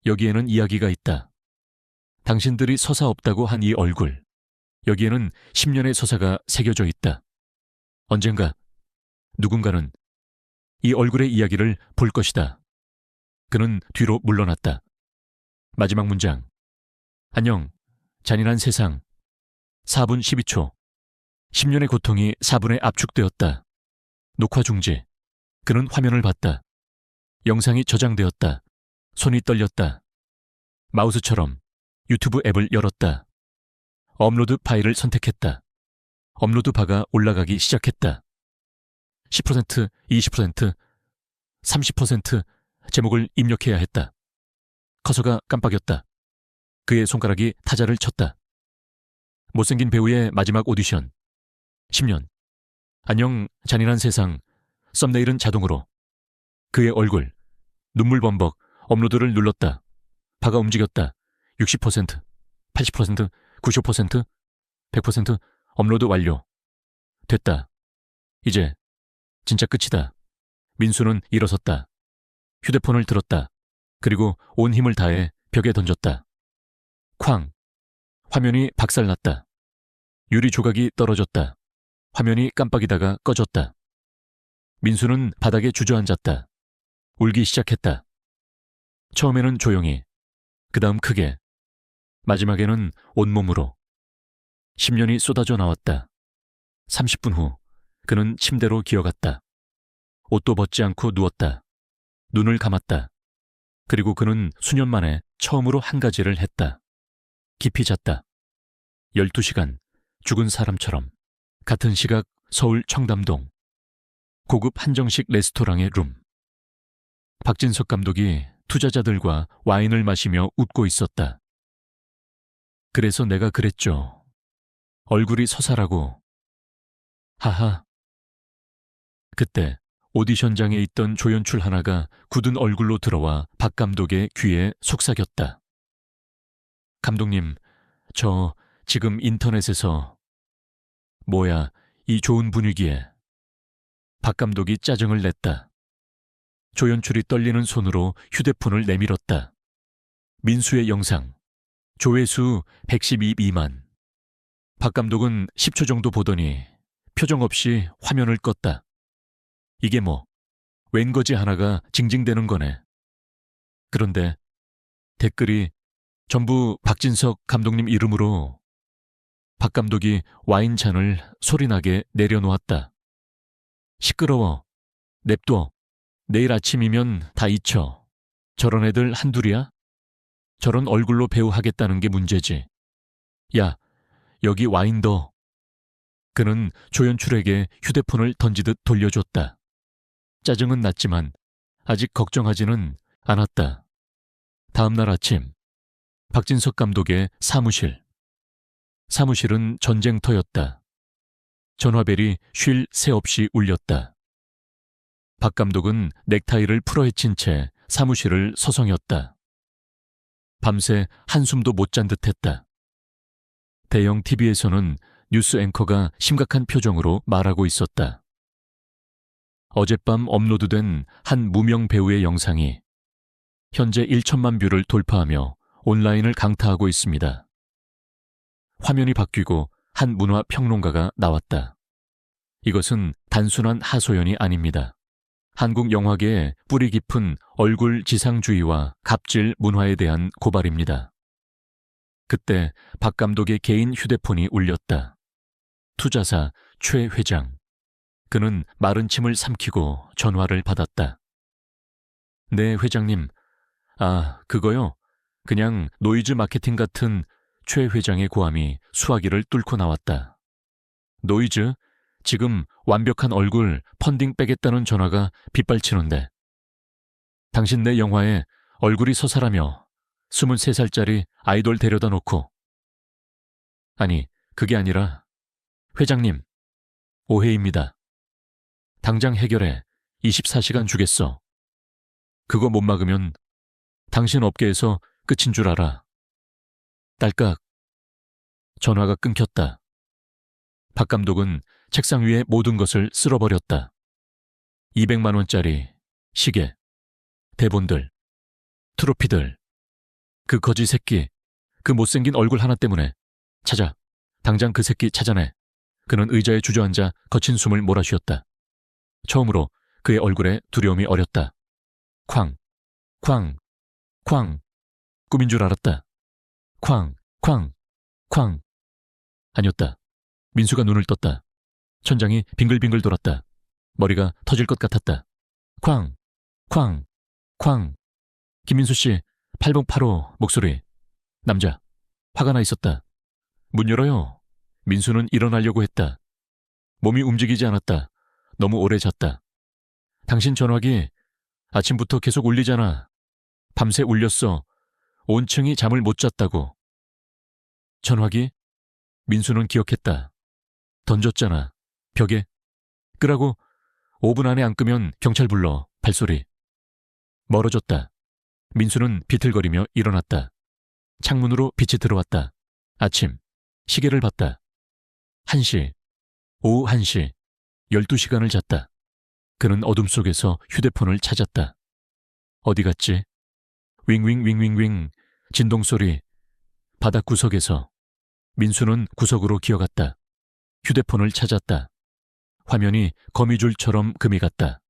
[SPEAKER 3] 여기에는 이야기가 있다. 당신들이 서사 없다고 한 이 얼굴. 여기에는 10년의 서사가 새겨져 있다. 언젠가 누군가는 이 얼굴의 이야기를 볼 것이다. 그는 뒤로 물러났다. 마지막 문장. 안녕, 잔인한 세상. 4분 12초. 10년의 고통이 4분에 압축되었다. 녹화 중지. 그는 화면을 봤다. 영상이 저장되었다. 손이 떨렸다. 마우스처럼 유튜브 앱을 열었다. 업로드 파일을 선택했다. 업로드 바가 올라가기 시작했다. 10%, 20%, 30% 제목을 입력해야 했다. 커서가 깜빡였다. 그의 손가락이 타자를 쳤다. 못생긴 배우의 마지막 오디션. 10년. 안녕, 잔인한 세상. 썸네일은 자동으로. 그의 얼굴. 눈물 범벅. 업로드를 눌렀다. 바가 움직였다. 60%, 80%, 90%, 100% 업로드 완료. 됐다. 이제 진짜 끝이다. 민수는 일어섰다. 휴대폰을 들었다. 그리고 온 힘을 다해 벽에 던졌다. 쾅! 화면이 박살났다. 유리 조각이 떨어졌다. 화면이 깜빡이다가 꺼졌다. 민수는 바닥에 주저앉았다. 울기 시작했다. 처음에는 조용히, 그 다음 크게, 마지막에는 온몸으로. 10년이 쏟아져 나왔다. 30분 후 그는 침대로 기어갔다. 옷도 벗지 않고 누웠다. 눈을 감았다. 그리고 그는 수년 만에 처음으로 한 가지를 했다. 깊이 잤다. 12시간 죽은 사람처럼. 같은 시각 서울 청담동. 고급 한정식 레스토랑의 룸. 박진석 감독이 투자자들과 와인을 마시며 웃고 있었다. 그래서 내가 그랬죠. 얼굴이 서사라고. 하하. 그때 오디션장에 있던 조연출 하나가 굳은 얼굴로 들어와 박 감독의 귀에 속삭였다. 감독님, 저 지금 인터넷에서. 뭐야, 이 좋은 분위기에. 박 감독이 짜증을 냈다. 조연출이 떨리는 손으로 휴대폰을 내밀었다. 민수의 영상. 조회수 112 미만. 박 감독은 10초 정도 보더니 표정 없이 화면을 껐다. 이게 뭐, 웬 거지 하나가 징징대는 거네. 그런데 댓글이 전부 박진석 감독님 이름으로. 박 감독이 와인잔을 소리나게 내려놓았다. 시끄러워. 냅둬. 내일 아침이면 다 잊혀. 저런 애들 한둘이야? 저런 얼굴로 배우 하겠다는 게 문제지. 야, 여기 와인 더. 그는 조연출에게 휴대폰을 던지듯 돌려줬다. 짜증은 났지만 아직 걱정하지는 않았다. 다음 날 아침, 박진석 감독의 사무실. 사무실은 전쟁터였다. 전화벨이 쉴 새 없이 울렸다. 박 감독은 넥타이를 풀어헤친 채 사무실을 서성였다. 밤새 한숨도 못 잔 듯했다. 대형 TV에서는 뉴스 앵커가 심각한 표정으로 말하고 있었다. 어젯밤 업로드된 한 무명 배우의 영상이 현재 1천만 뷰를 돌파하며 온라인을 강타하고 있습니다. 화면이 바뀌고 한 문화 평론가가 나왔다. 이것은 단순한 하소연이 아닙니다. 한국 영화계의 뿌리 깊은 얼굴 지상주의와 갑질 문화에 대한 고발입니다. 그때 박 감독의 개인 휴대폰이 울렸다. 투자사 최 회장. 그는 마른 침을 삼키고 전화를 받았다. 네, 회장님. 아, 그거요? 그냥 노이즈 마케팅 같은 최 회장의 고함이 수화기를 뚫고 나왔다. 노이즈? 지금 완벽한 얼굴 펀딩 빼겠다는 전화가 빗발치는데. 당신 내 영화에 얼굴이 서사라며 23살짜리 아이돌 데려다 놓고. 아니, 그게 아니라 회장님, 오해입니다. 당장 해결해. 24시간 주겠어. 그거 못 막으면 당신 업계에서 끝인 줄 알아. 딸깍. 전화가 끊겼다. 박 감독은 책상 위에 모든 것을 쓸어버렸다. 200만 원짜리 시계, 대본들, 트로피들. 그 거지 새끼, 그 못생긴 얼굴 하나 때문에 찾아, 당장 그 새끼 찾아내. 그는 의자에 주저앉아 거친 숨을 몰아쉬었다. 처음으로 그의 얼굴에 두려움이 어렸다. 쾅, 쾅, 쾅. 꿈인 줄 알았다. 쾅, 쾅, 쾅. 아니었다. 민수가 눈을 떴다. 천장이 빙글빙글 돌았다. 머리가 터질 것 같았다. 쾅, 쾅, 쾅. 김민수 씨, 8085 목소리. 남자. 화가 나 있었다. 문 열어요. 민수는 일어나려고 했다. 몸이 움직이지 않았다. 너무 오래 잤다. 당신 전화기 아침부터 계속 울리잖아. 밤새 울렸어. 온 층이 잠을 못 잤다고. 전화기? 민수는 기억했다. 던졌잖아. 벽에. 끄라고 5분 안에 안 끄면 경찰 불러. 발소리. 멀어졌다. 민수는 비틀거리며 일어났다. 창문으로 빛이 들어왔다. 아침. 시계를 봤다. 1시. 오후 1시. 12시간을 잤다. 그는 어둠 속에서 휴대폰을 찾았다. 어디 갔지? 윙윙윙윙윙. 진동소리. 바닥 구석에서. 민수는 구석으로 기어갔다. 휴대폰을 찾았다. 화면이 거미줄처럼 금이 갔다.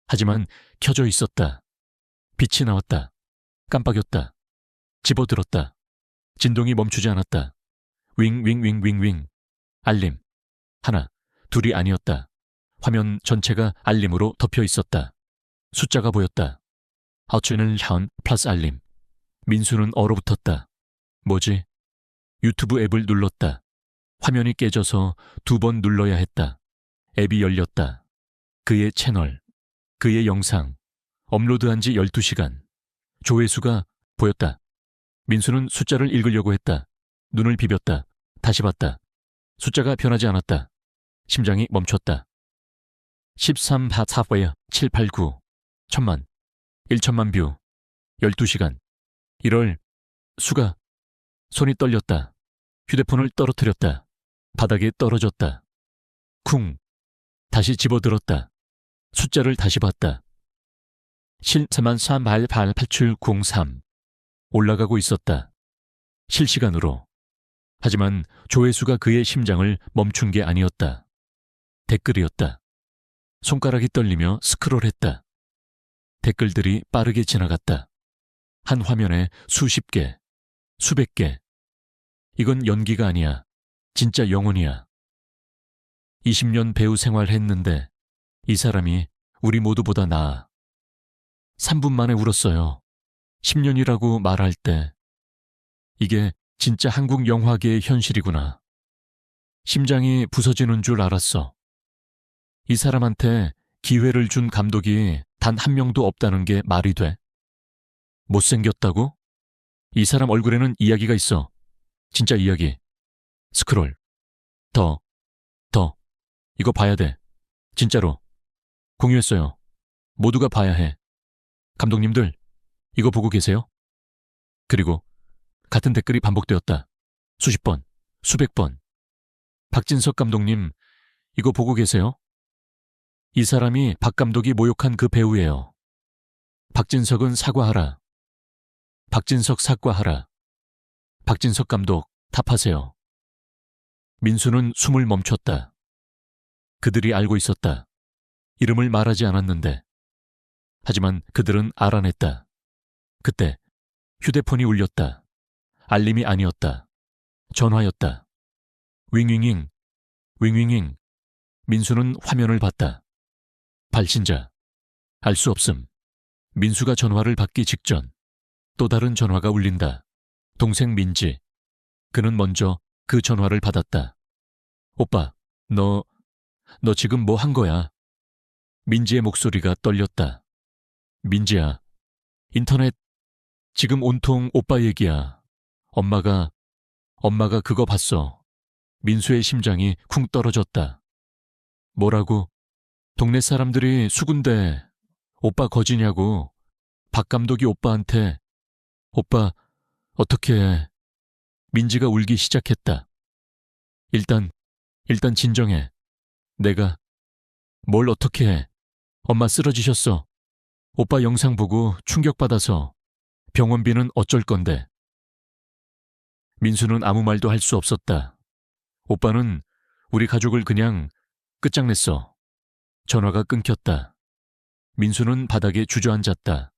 [SPEAKER 3] 하지만 켜져 있었다. 빛이 나왔다. 깜빡였다. 집어들었다. 진동이 멈추지 않았다. 윙윙윙윙윙. 알림. 하나, 둘이 아니었다. 화면 전체가 알림으로 덮여 있었다. 숫자가 보였다. 아츠는 현 플러스 알림. 민수는 얼어붙었다. 뭐지? 유튜브 앱을 눌렀다. 화면이 깨져서 2번 눌러야 했다. 앱이 열렸다. 그의 채널, 그의 영상, 업로드한 지 12시간. 조회수가 보였다. 민수는 숫자를 읽으려고 했다. 눈을 비볐다. 다시 봤다. 숫자가 변하지 않았다. 심장이 멈췄다. 13, 4, 7, 8, 9. 1000만. 1천만 뷰. 12시간. 1월. 수가. 손이 떨렸다. 휴대폰을 떨어뜨렸다. 바닥에 떨어졌다. 쿵. 다시 집어들었다. 숫자를 다시 봤다. 7만 38703. 올라가고 있었다. 실시간으로. 하지만 조회수가 그의 심장을 멈춘 게 아니었다. 댓글이었다. 손가락이 떨리며 스크롤했다. 댓글들이 빠르게 지나갔다. 한 화면에 수십 개, 수백 개. 이건 연기가 아니야. 진짜 영혼이야. 20년 배우 생활했는데 이 사람이 우리 모두보다 나아. 3분 만에 울었어요. 10년이라고 말할 때. 이게 진짜 한국 영화계의 현실이구나. 심장이 부서지는 줄 알았어. 이 사람한테 기회를 준 감독이 단 한 명도 없다는 게 말이 돼? 못생겼다고? 이 사람 얼굴에는 이야기가 있어. 진짜 이야기. 스크롤. 더. 이거 봐야 돼. 진짜로. 공유했어요. 모두가 봐야 해. 감독님들, 이거 보고 계세요? 그리고 같은 댓글이 반복되었다. 수십 번, 수백 번. 박진석 감독님, 이거 보고 계세요? 이 사람이 박 감독이 모욕한 그 배우예요. 박진석은 사과하라. 박진석 사과하라. 박진석 감독 답하세요. 민수는 숨을 멈췄다. 그들이 알고 있었다. 이름을 말하지 않았는데. 하지만 그들은 알아냈다. 그때 휴대폰이 울렸다. 알림이 아니었다. 전화였다. 윙윙잉, 윙윙잉. 민수는 화면을 봤다. 발신자. 알 수 없음. 민수가 전화를 받기 직전 또 다른 전화가 울린다. 동생 민지. 그는 먼저 그 전화를 받았다. 오빠, 너 지금 뭐 한 거야? 민지의 목소리가 떨렸다. 민지야, 인터넷 지금 온통 오빠 얘기야. 엄마가 그거 봤어. 민수의 심장이 쿵 떨어졌다. 뭐라고? 동네 사람들이 수군대 오빠 거지냐고. 박 감독이 오빠한테. 오빠 어떻게 해. 민지가 울기 시작했다. 일단 진정해. 내가 뭘 어떻게 해. 엄마 쓰러지셨어. 오빠 영상 보고 충격받아서. 병원비는 어쩔 건데. 민수는 아무 말도 할 수 없었다. 오빠는 우리 가족을 그냥 끝장냈어. 전화가 끊겼다. 민수는 바닥에 주저앉았다.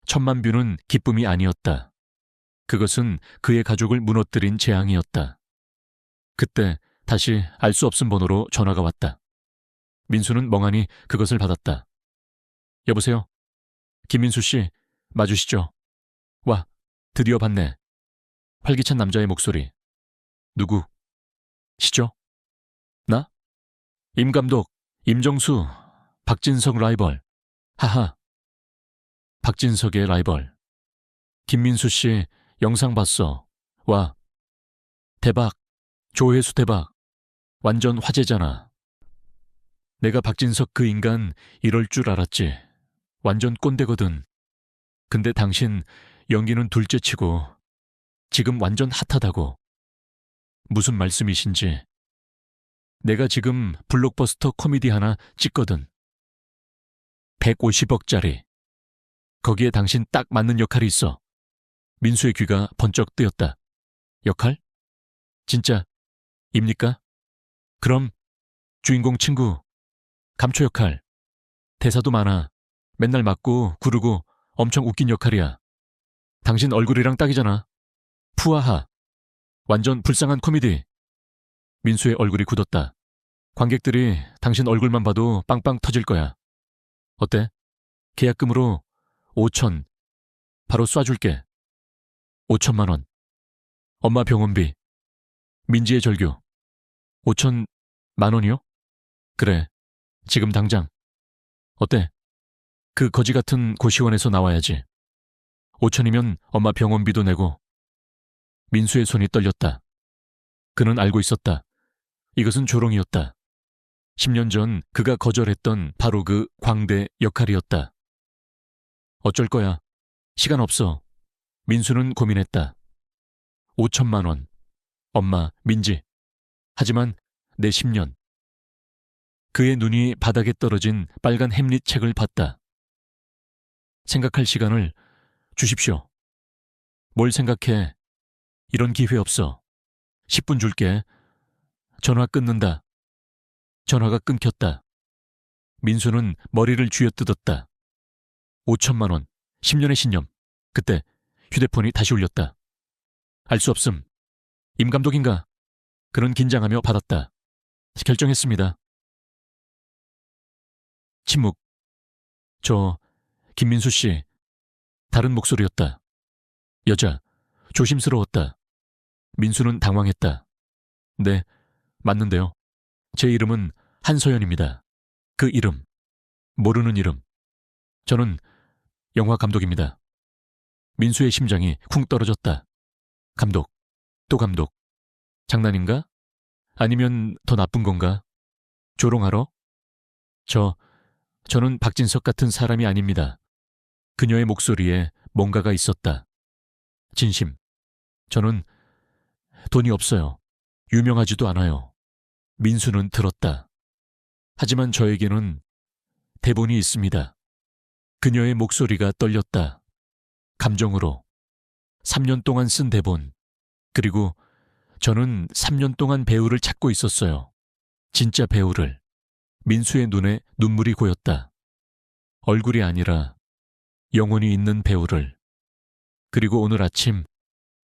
[SPEAKER 3] 1,000만 뷰는 기쁨이 아니었다. 그것은 그의 가족을 무너뜨린 재앙이었다. 그때 다시 알 수 없은 번호로 전화가 왔다. 민수는 멍하니 그것을 받았다. 여보세요? 김민수 씨, 맞으시죠? 와, 드디어 봤네. 활기찬 남자의 목소리. 누구? 시죠? 나? 임 감독, 임정수, 박진석 라이벌. 하하. 박진석의 라이벌. 김민수 씨, 영상 봤어. 와. 대박. 조회수 대박. 완전 화제잖아. 내가 박진석 그 인간 이럴 줄 알았지. 완전 꼰대거든. 근데 당신 연기는 둘째치고 지금 완전 핫하다고. 무슨 말씀이신지. 내가 지금 블록버스터 코미디 하나 찍거든. 150억짜리. 거기에 당신 딱 맞는 역할이 있어. 민수의 귀가 번쩍 뜨였다. 역할? 진짜 입니까? 그럼 주인공 친구, 감초 역할. 대사도 많아. 맨날 맞고 구르고 엄청 웃긴 역할이야. 당신 얼굴이랑 딱이잖아. 푸아하. 완전 불쌍한 코미디. 민수의 얼굴이 굳었다. 관객들이 당신 얼굴만 봐도 빵빵 터질 거야. 어때? 계약금으로 5천. 바로 쏴줄게. 5천만 원. 엄마 병원비. 민지의 절규. 5천만 원이요? 그래. 지금 당장. 어때? 그 거지 같은 고시원에서 나와야지. 5천이면 엄마 병원비도 내고. 민수의 손이 떨렸다. 그는 알고 있었다. 이것은 조롱이었다. 10년 전 그가 거절했던 바로 그 광대 역할이었다. 어쩔 거야. 시간 없어. 민수는 고민했다. 5천만 원. 엄마, 민지. 하지만 내 10년. 그의 눈이 바닥에 떨어진 빨간 햄릿 책을 봤다. 생각할 시간을 주십시오. 뭘 생각해. 이런 기회 없어. 10분 줄게. 전화 끊는다. 전화가 끊겼다. 민수는 머리를 쥐어뜯었다. 5천만 원. 10년의 신념. 그때 휴대폰이 다시 울렸다. 알 수 없음. 임 감독인가? 그는 긴장하며 받았다. 결정했습니다. 침묵. 저 김민수 씨. 다른 목소리였다. 여자. 조심스러웠다. 민수는 당황했다. 네, 맞는데요. 제 이름은 한서연입니다. 그 이름. 모르는 이름. 저는 영화 감독입니다. 민수의 심장이 쿵 떨어졌다. 감독. 또 감독. 장난인가? 아니면 더 나쁜 건가? 조롱하러? 저는 박진석 같은 사람이 아닙니다. 그녀의 목소리에 뭔가가 있었다. 진심. 저는 돈이 없어요. 유명하지도 않아요. 민수는 들었다. 하지만 저에게는 대본이 있습니다. 그녀의 목소리가 떨렸다. 감정으로. 3년 동안 쓴 대본. 그리고 저는 3년 동안 배우를 찾고 있었어요. 진짜 배우를. 민수의 눈에 눈물이 고였다. 얼굴이 아니라 영혼이 있는 배우를. 그리고 오늘 아침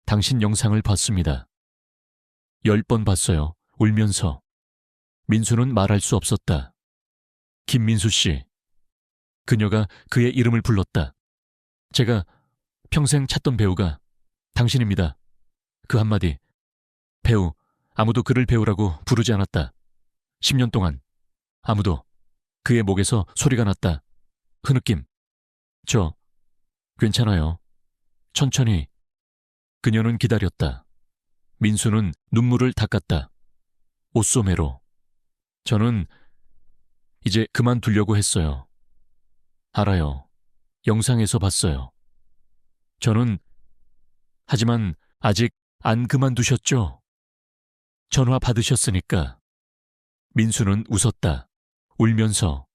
[SPEAKER 3] 당신 영상을 봤습니다. 10번 봤어요. 울면서. 민수는 말할 수 없었다. 김민수 씨. 그녀가 그의 이름을 불렀다. 제가 평생 찾던 배우가 당신입니다. 그 한마디. 배우, 아무도 그를 배우라고 부르지 않았다. 10년 동안 아무도. 그의 목에서 소리가 났다. 흐느낌. 저 괜찮아요. 천천히. 그녀는 기다렸다. 민수는 눈물을 닦았다. 옷소매로. 저는 이제 그만두려고 했어요. 알아요. 영상에서 봤어요. 저는 하지만 아직 안 그만두셨죠? 전화 받으셨으니까. 민수는 웃었다. 울면서.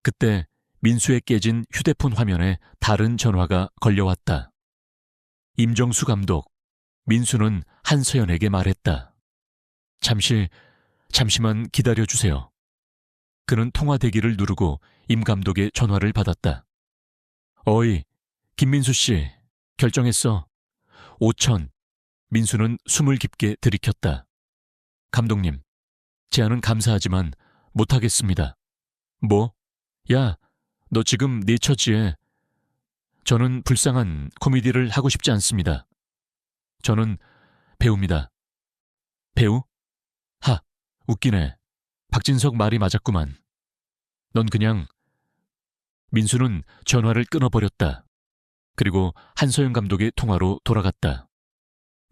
[SPEAKER 3] 그때 민수의 깨진 휴대폰 화면에 다른 전화가 걸려왔다. 임정수 감독. 민수는 한서연에게 말했다. 잠시만 기다려주세요. 그는 통화 대기를 누르고 임 감독의 전화를 받았다. 어이, 김민수 씨, 결정했어. 5천. 민수는 숨을 깊게 들이켰다. 감독님, 제안은 감사하지만 못하겠습니다. 뭐? 야, 너 지금 네 처지에. 저는 불쌍한 코미디를 하고 싶지 않습니다. 저는 배우입니다. 배우? 하, 웃기네. 박진석 말이 맞았구만. 넌 그냥... 민수는 전화를 끊어버렸다. 그리고 한서영 감독의 통화로 돌아갔다.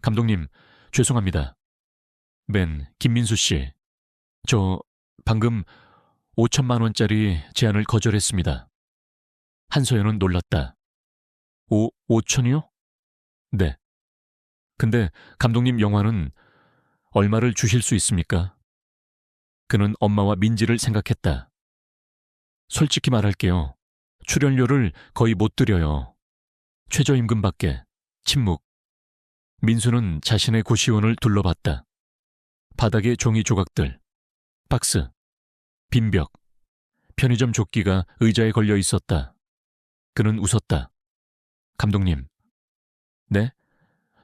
[SPEAKER 3] 감독님, 죄송합니다. 맨, 김민수 씨. 저 방금 5천만 원짜리 제안을 거절했습니다. 한서연은 놀랐다. 5천이요? 네. 근데 감독님 영화는 얼마를 주실 수 있습니까? 그는 엄마와 민지를 생각했다. 솔직히 말할게요. 출연료를 거의 못 드려요. 최저임금밖에. 침묵. 민수는 자신의 고시원을 둘러봤다. 바닥에 종이 조각들, 박스, 빈벽, 편의점 조끼가 의자에 걸려 있었다. 그는 웃었다. 감독님. 네?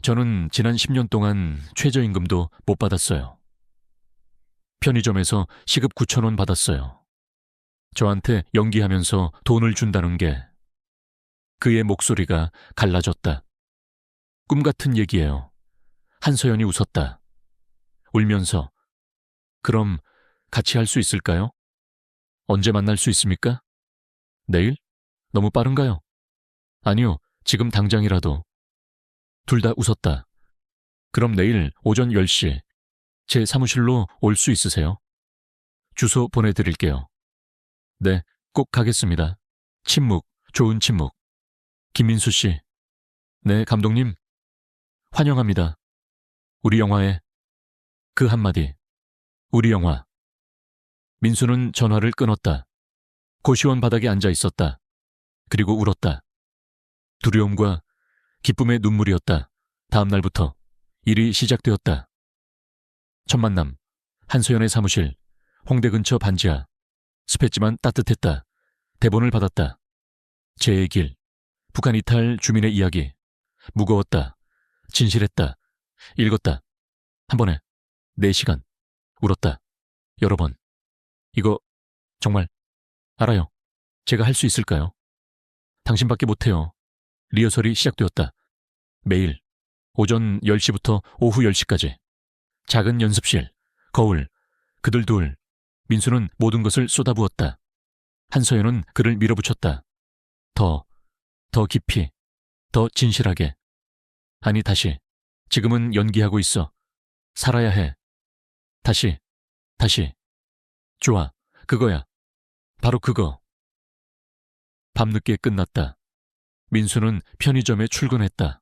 [SPEAKER 3] 저는 지난 10년 동안 최저임금도 못 받았어요. 편의점에서 시급 9천 원 받았어요. 저한테 연기하면서 돈을 준다는 게. 그의 목소리가 갈라졌다. 꿈 같은 얘기예요. 한서연이 웃었다. 울면서. 그럼 같이 할 수 있을까요? 언제 만날 수 있습니까? 내일? 너무 빠른가요? 아니요, 지금 당장이라도. 둘 다 웃었다. 그럼 내일 오전 10시 제 사무실로 올 수 있으세요? 주소 보내드릴게요. 네, 꼭 가겠습니다. 침묵, 좋은 침묵. 김민수 씨. 네, 감독님. 환영합니다. 우리 영화에. 그 한마디. 우리 영화. 민수는 전화를 끊었다. 고시원 바닥에 앉아 있었다. 그리고 울었다. 두려움과 기쁨의 눈물이었다. 다음 날부터 일이 시작되었다. 첫 만남, 한소연의 사무실, 홍대 근처 반지하. 습했지만 따뜻했다. 대본을 받았다. 제의 길, 북한 이탈 주민의 이야기. 무거웠다. 진실했다. 읽었다. 한 번에 4시간. 울었다. 여러 번. 이거 정말 알아요. 제가 할 수 있을까요? 당신밖에 못해요. 리허설이 시작되었다. 매일 오전 10시부터 오후 10시까지. 작은 연습실, 거울, 그들 둘. 민수는 모든 것을 쏟아부었다. 한서연은 그를 밀어붙였다. 더 깊이, 더 진실하게. 아니, 다시. 지금은 연기하고 있어. 살아야 해. 다시. 좋아, 그거야. 바로 그거. 밤늦게 끝났다. 민수는 편의점에 출근했다.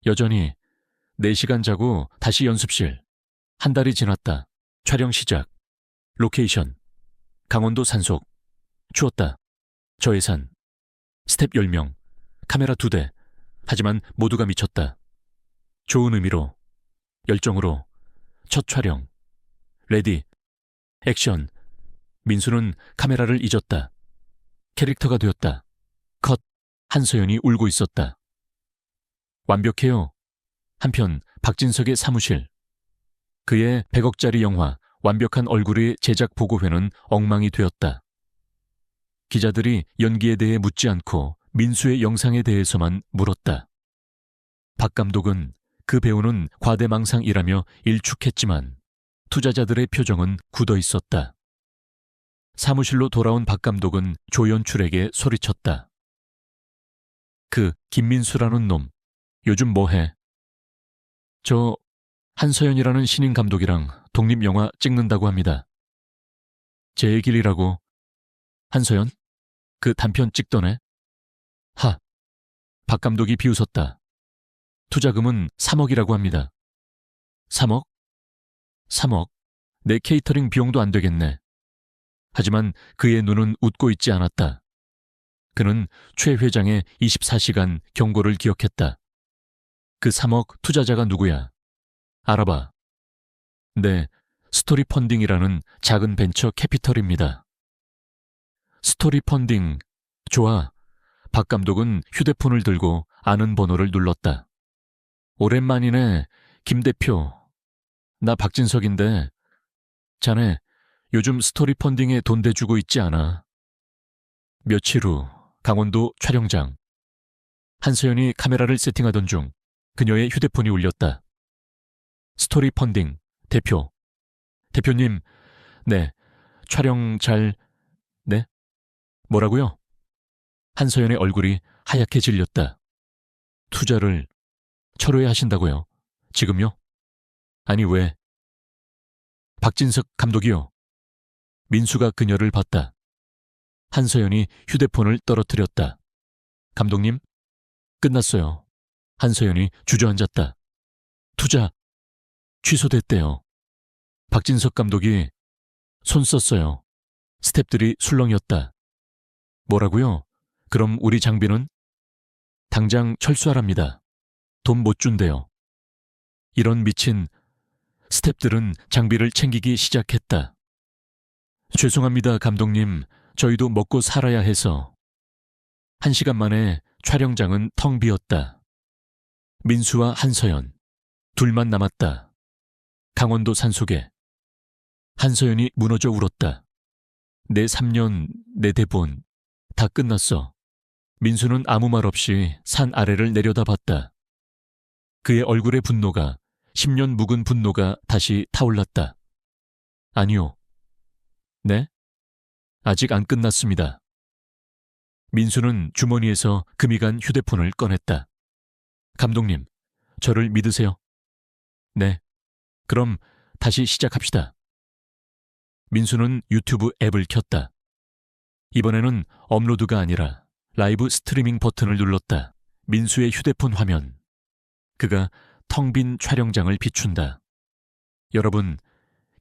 [SPEAKER 3] 여전히 4시간 자고 다시 연습실. 한 달이 지났다. 촬영 시작. 로케이션. 강원도 산속. 추웠다. 저해산. 스텝 10명. 카메라 2대. 하지만 모두가 미쳤다. 좋은 의미로. 열정으로. 첫 촬영. 레디. 액션. 민수는 카메라를 잊었다. 캐릭터가 되었다. 컷. 한서연이 울고 있었다. 완벽해요. 한편 박진석의 사무실. 그의 100억짜리 영화 완벽한 얼굴의 제작 보고회는 엉망이 되었다. 기자들이 연기에 대해 묻지 않고 민수의 영상에 대해서만 물었다. 박 감독은 그 배우는 과대망상이라며 일축했지만 투자자들의 표정은 굳어 있었다. 사무실로 돌아온 박 감독은 조연출에게 소리쳤다. 그 김민수라는 놈, 요즘 뭐해? 저 한서연이라는 신인 감독이랑 독립영화 찍는다고 합니다. 제의 길이라고. 한서연? 그 단편 찍던 애? 하. 박 감독이 비웃었다. 투자금은 3억이라고 합니다. 3억? 3억? 내 케이터링 비용도 안 되겠네. 하지만 그의 눈은 웃고 있지 않았다. 그는 최 회장의 24시간 경고를 기억했다. 그 3억 투자자가 누구야? 알아봐. 네, 스토리 펀딩이라는 작은 벤처 캐피털입니다. 스토리 펀딩. 좋아. 박 감독은 휴대폰을 들고 아는 번호를 눌렀다. 오랜만이네, 김 대표. 나 박진석인데, 자네 요즘 스토리 펀딩에 돈 대주고 있지 않아? 며칠 후 강원도 촬영장. 한서연이 카메라를 세팅하던 중 그녀의 휴대폰이 울렸다. 스토리 펀딩, 대표. 대표님, 네, 촬영 네? 뭐라고요? 한서연의 얼굴이 하얗게 질렸다. 투자를 철회하신다고요? 지금요? 아니 왜? 박진석 감독이요. 민수가 그녀를 봤다. 한서연이 휴대폰을 떨어뜨렸다. 감독님, 끝났어요. 한서연이 주저앉았다. 투자 취소됐대요. 박진석 감독이 손 썼어요. 스탭들이 술렁였다. 뭐라고요? 그럼 우리 장비는? 당장 철수하랍니다. 돈 못 준대요. 이런 미친. 스탭들은 장비를 챙기기 시작했다. 죄송합니다, 감독님. 저희도 먹고 살아야 해서. 1시간 만에 촬영장은 텅 비었다. 민수와 한서연, 둘만 남았다. 강원도 산속에. 한서연이 무너져 울었다. 내 3년, 내 대본, 다 끝났어. 민수는 아무 말 없이 산 아래를 내려다봤다. 그의 얼굴의 분노가, 10년 묵은 분노가 다시 타올랐다. 아니요. 네? 아직 안 끝났습니다. 민수는 주머니에서 금이 간 휴대폰을 꺼냈다. 감독님, 저를 믿으세요? 네. 그럼 다시 시작합시다. 민수는 유튜브 앱을 켰다. 이번에는 업로드가 아니라 라이브 스트리밍 버튼을 눌렀다. 민수의 휴대폰 화면. 그가 텅 빈 촬영장을 비춘다. 여러분,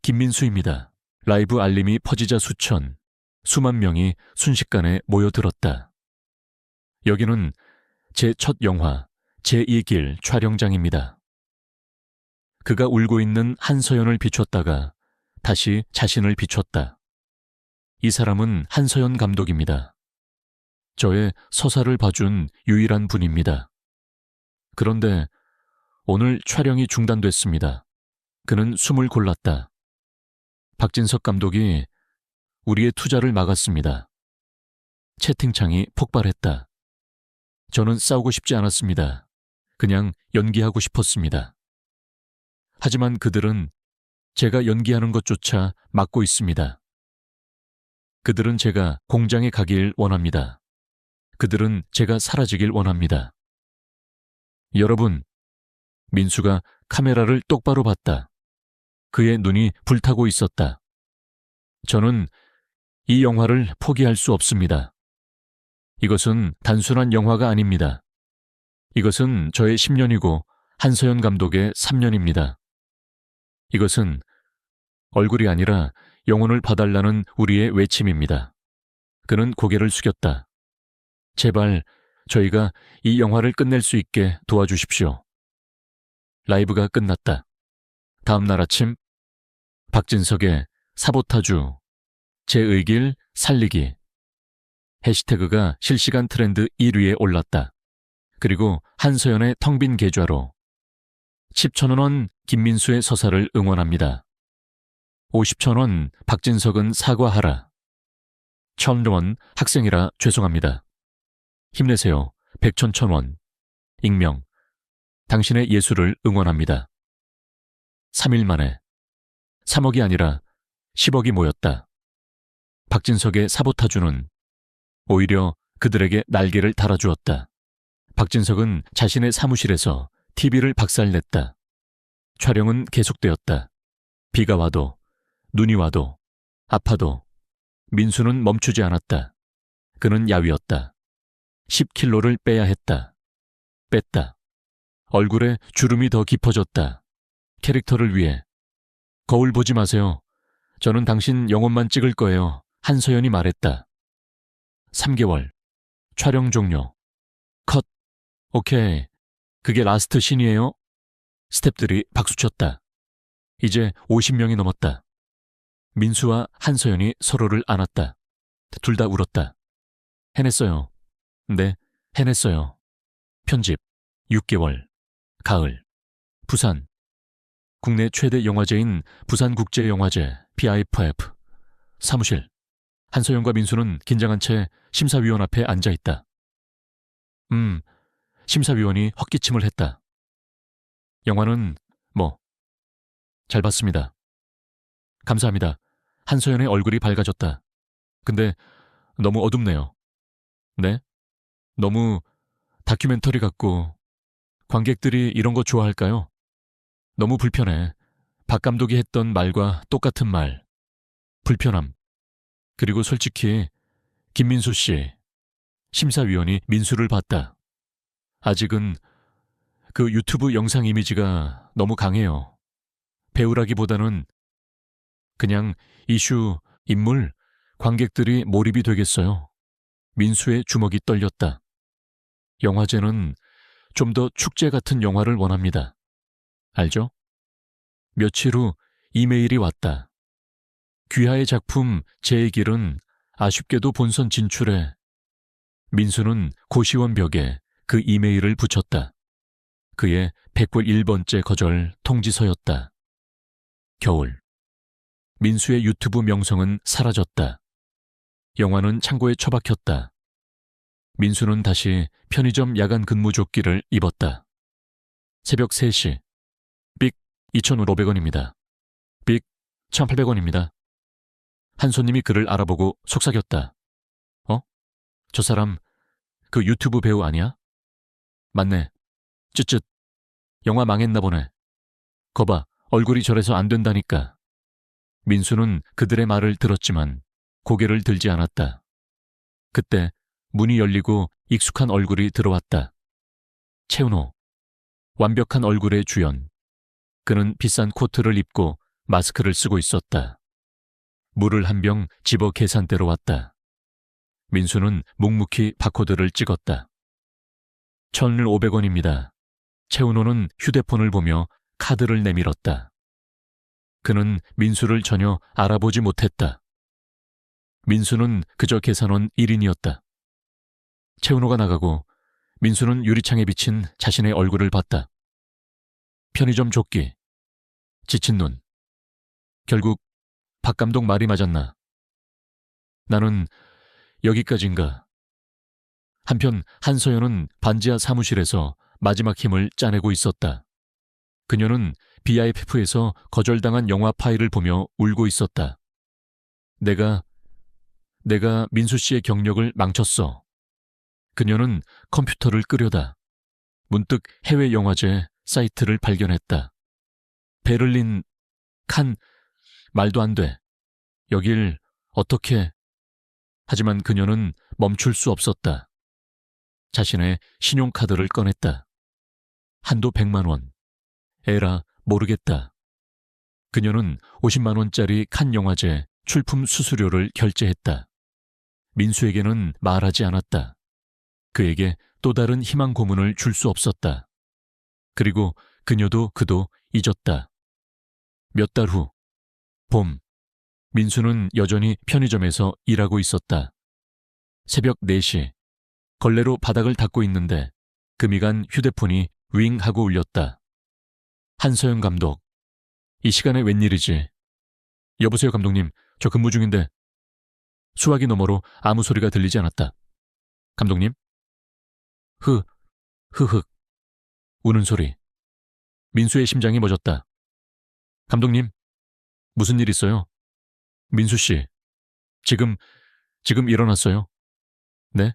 [SPEAKER 3] 김민수입니다. 라이브 알림이 퍼지자 수만 명이 순식간에 모여들었다. 여기는 제 첫 영화 제2길 촬영장입니다. 그가 울고 있는 한서연을 비췄다가 다시 자신을 비췄다. 이 사람은 한서연 감독입니다. 저의 서사를 봐준 유일한 분입니다. 그런데 오늘 촬영이 중단됐습니다. 그는 숨을 골랐다. 박진석 감독이 우리의 투자를 막았습니다. 채팅창이 폭발했다. 저는 싸우고 싶지 않았습니다. 그냥 연기하고 싶었습니다. 하지만 그들은 제가 연기하는 것조차 막고 있습니다. 그들은 제가 공장에 가길 원합니다. 그들은 제가 사라지길 원합니다. 여러분, 민수가 카메라를 똑바로 봤다. 그의 눈이 불타고 있었다. 저는 이 영화를 포기할 수 없습니다. 이것은 단순한 영화가 아닙니다. 이것은 저의 10년이고 한서연 감독의 3년입니다. 이것은 얼굴이 아니라 영혼을 봐달라는 우리의 외침입니다. 그는 고개를 숙였다. 제발 저희가 이 영화를 끝낼 수 있게 도와주십시오. 라이브가 끝났다. 다음 날 아침 박진석의 사보타주, 제2길 살리기 해시태그가 실시간 트렌드 1위에 올랐다. 그리고 한서연의 텅 빈 계좌로 10,000원 김민수의 서사를 응원합니다. 50,000원 박진석은 사과하라. 1,000원 학생이라 죄송합니다. 힘내세요. 100,000원. 익명. 당신의 예술을 응원합니다. 3일 만에 3억이 아니라 10억이 모였다. 박진석의 사보타주는 오히려 그들에게 날개를 달아주었다. 박진석은 자신의 사무실에서 TV를 박살냈다. 촬영은 계속되었다. 비가 와도, 눈이 와도, 아파도 민수는 멈추지 않았다. 그는 야위었다. 10kg를 빼야 했다. 뺐다. 얼굴에 주름이 더 깊어졌다. 캐릭터를 위해. 거울 보지 마세요. 저는 당신 영혼만 찍을 거예요. 한서연이 말했다. 3개월. 촬영 종료. 컷. 오케이. 그게 라스트 씬이에요? 스탭들이 박수쳤다. 이제 50명이 넘었다. 민수와 한서연이 서로를 안았다. 둘 다 울었다. 해냈어요. 네, 해냈어요. 편집 6개월. 가을. 부산. 국내 최대 영화제인 부산국제영화제 BIFF. 사무실. 한서연과 민수는 긴장한 채 심사위원 앞에 앉아있다. 심사위원이 헛기침을 했다. 영화는 잘 봤습니다. 감사합니다. 한서연의 얼굴이 밝아졌다. 근데 너무 어둡네요. 네? 너무 다큐멘터리 같고 관객들이 이런 거 좋아할까요? 너무 불편해. 박 감독이 했던 말과 똑같은 말. 불편함. 그리고 솔직히 김민수 씨, 심사위원이 민수를 봤다. 아직은 그 유튜브 영상 이미지가 너무 강해요. 배우라기보다는 그냥 이슈, 인물, 관객들이 몰입이 되겠어요. 민수의 주먹이 떨렸다. 영화제는 좀 더 축제 같은 영화를 원합니다. 알죠? 며칠 후 이메일이 왔다. 귀하의 작품 제 길은 아쉽게도 본선 진출해. 민수는 고시원 벽에 그 이메일을 붙였다. 그의 101번째 거절 통지서였다. 겨울. 민수의 유튜브 명성은 사라졌다. 영화는 창고에 처박혔다. 민수는 다시 편의점 야간 근무 조끼를 입었다. 새벽 3시. 빅 2,500원입니다. 빅 1,800원입니다. 한 손님이 그를 알아보고 속삭였다. 저 사람 그 유튜브 배우 아니야? 맞네. 쯧쯧. 영화 망했나 보네. 거봐, 얼굴이 저래서 안 된다니까. 민수는 그들의 말을 들었지만 고개를 들지 않았다. 그때 문이 열리고 익숙한 얼굴이 들어왔다. 채은호. 완벽한 얼굴의 주연. 그는 비싼 코트를 입고 마스크를 쓰고 있었다. 물을 한 병 집어 계산대로 왔다. 민수는 묵묵히 바코드를 찍었다. 1,500원입니다. 채은호는 휴대폰을 보며 카드를 내밀었다. 그는 민수를 전혀 알아보지 못했다. 민수는 그저 계산원 1인이었다. 채은호가 나가고 민수는 유리창에 비친 자신의 얼굴을 봤다. 편의점 조끼, 지친 눈. 결국 박 감독 말이 맞았나? 나는 여기까지인가? 한편 한서연은 반지하 사무실에서 마지막 힘을 짜내고 있었다. 그녀는 BIFF에서 거절당한 영화 파일을 보며 울고 있었다. 내가 민수 씨의 경력을 망쳤어. 그녀는 컴퓨터를 끄려다 문득 해외 영화제 사이트를 발견했다. 베를린, 칸, 말도 안 돼. 여길 어떻게... 하지만 그녀는 멈출 수 없었다. 자신의 신용카드를 꺼냈다. 한도 100만 원. 에라, 모르겠다. 그녀는 50만 원짜리 칸 영화제 출품 수수료를 결제했다. 민수에게는 말하지 않았다. 그에게 또 다른 희망 고문을 줄 수 없었다. 그리고 그녀도 그도 잊었다. 몇 달 후, 봄. 민수는 여전히 편의점에서 일하고 있었다. 새벽 4시. 걸레로 바닥을 닦고 있는데 금이간 휴대폰이 윙 하고 울렸다. 한서연 감독. 이 시간에 웬일이지? 여보세요 감독님, 저 근무 중인데. 수화기 너머로 아무 소리가 들리지 않았다. 감독님? 흐흑. 우는 소리. 민수의 심장이 멎었다. 감독님, 무슨 일 있어요? 민수 씨, 지금 일어났어요? 네?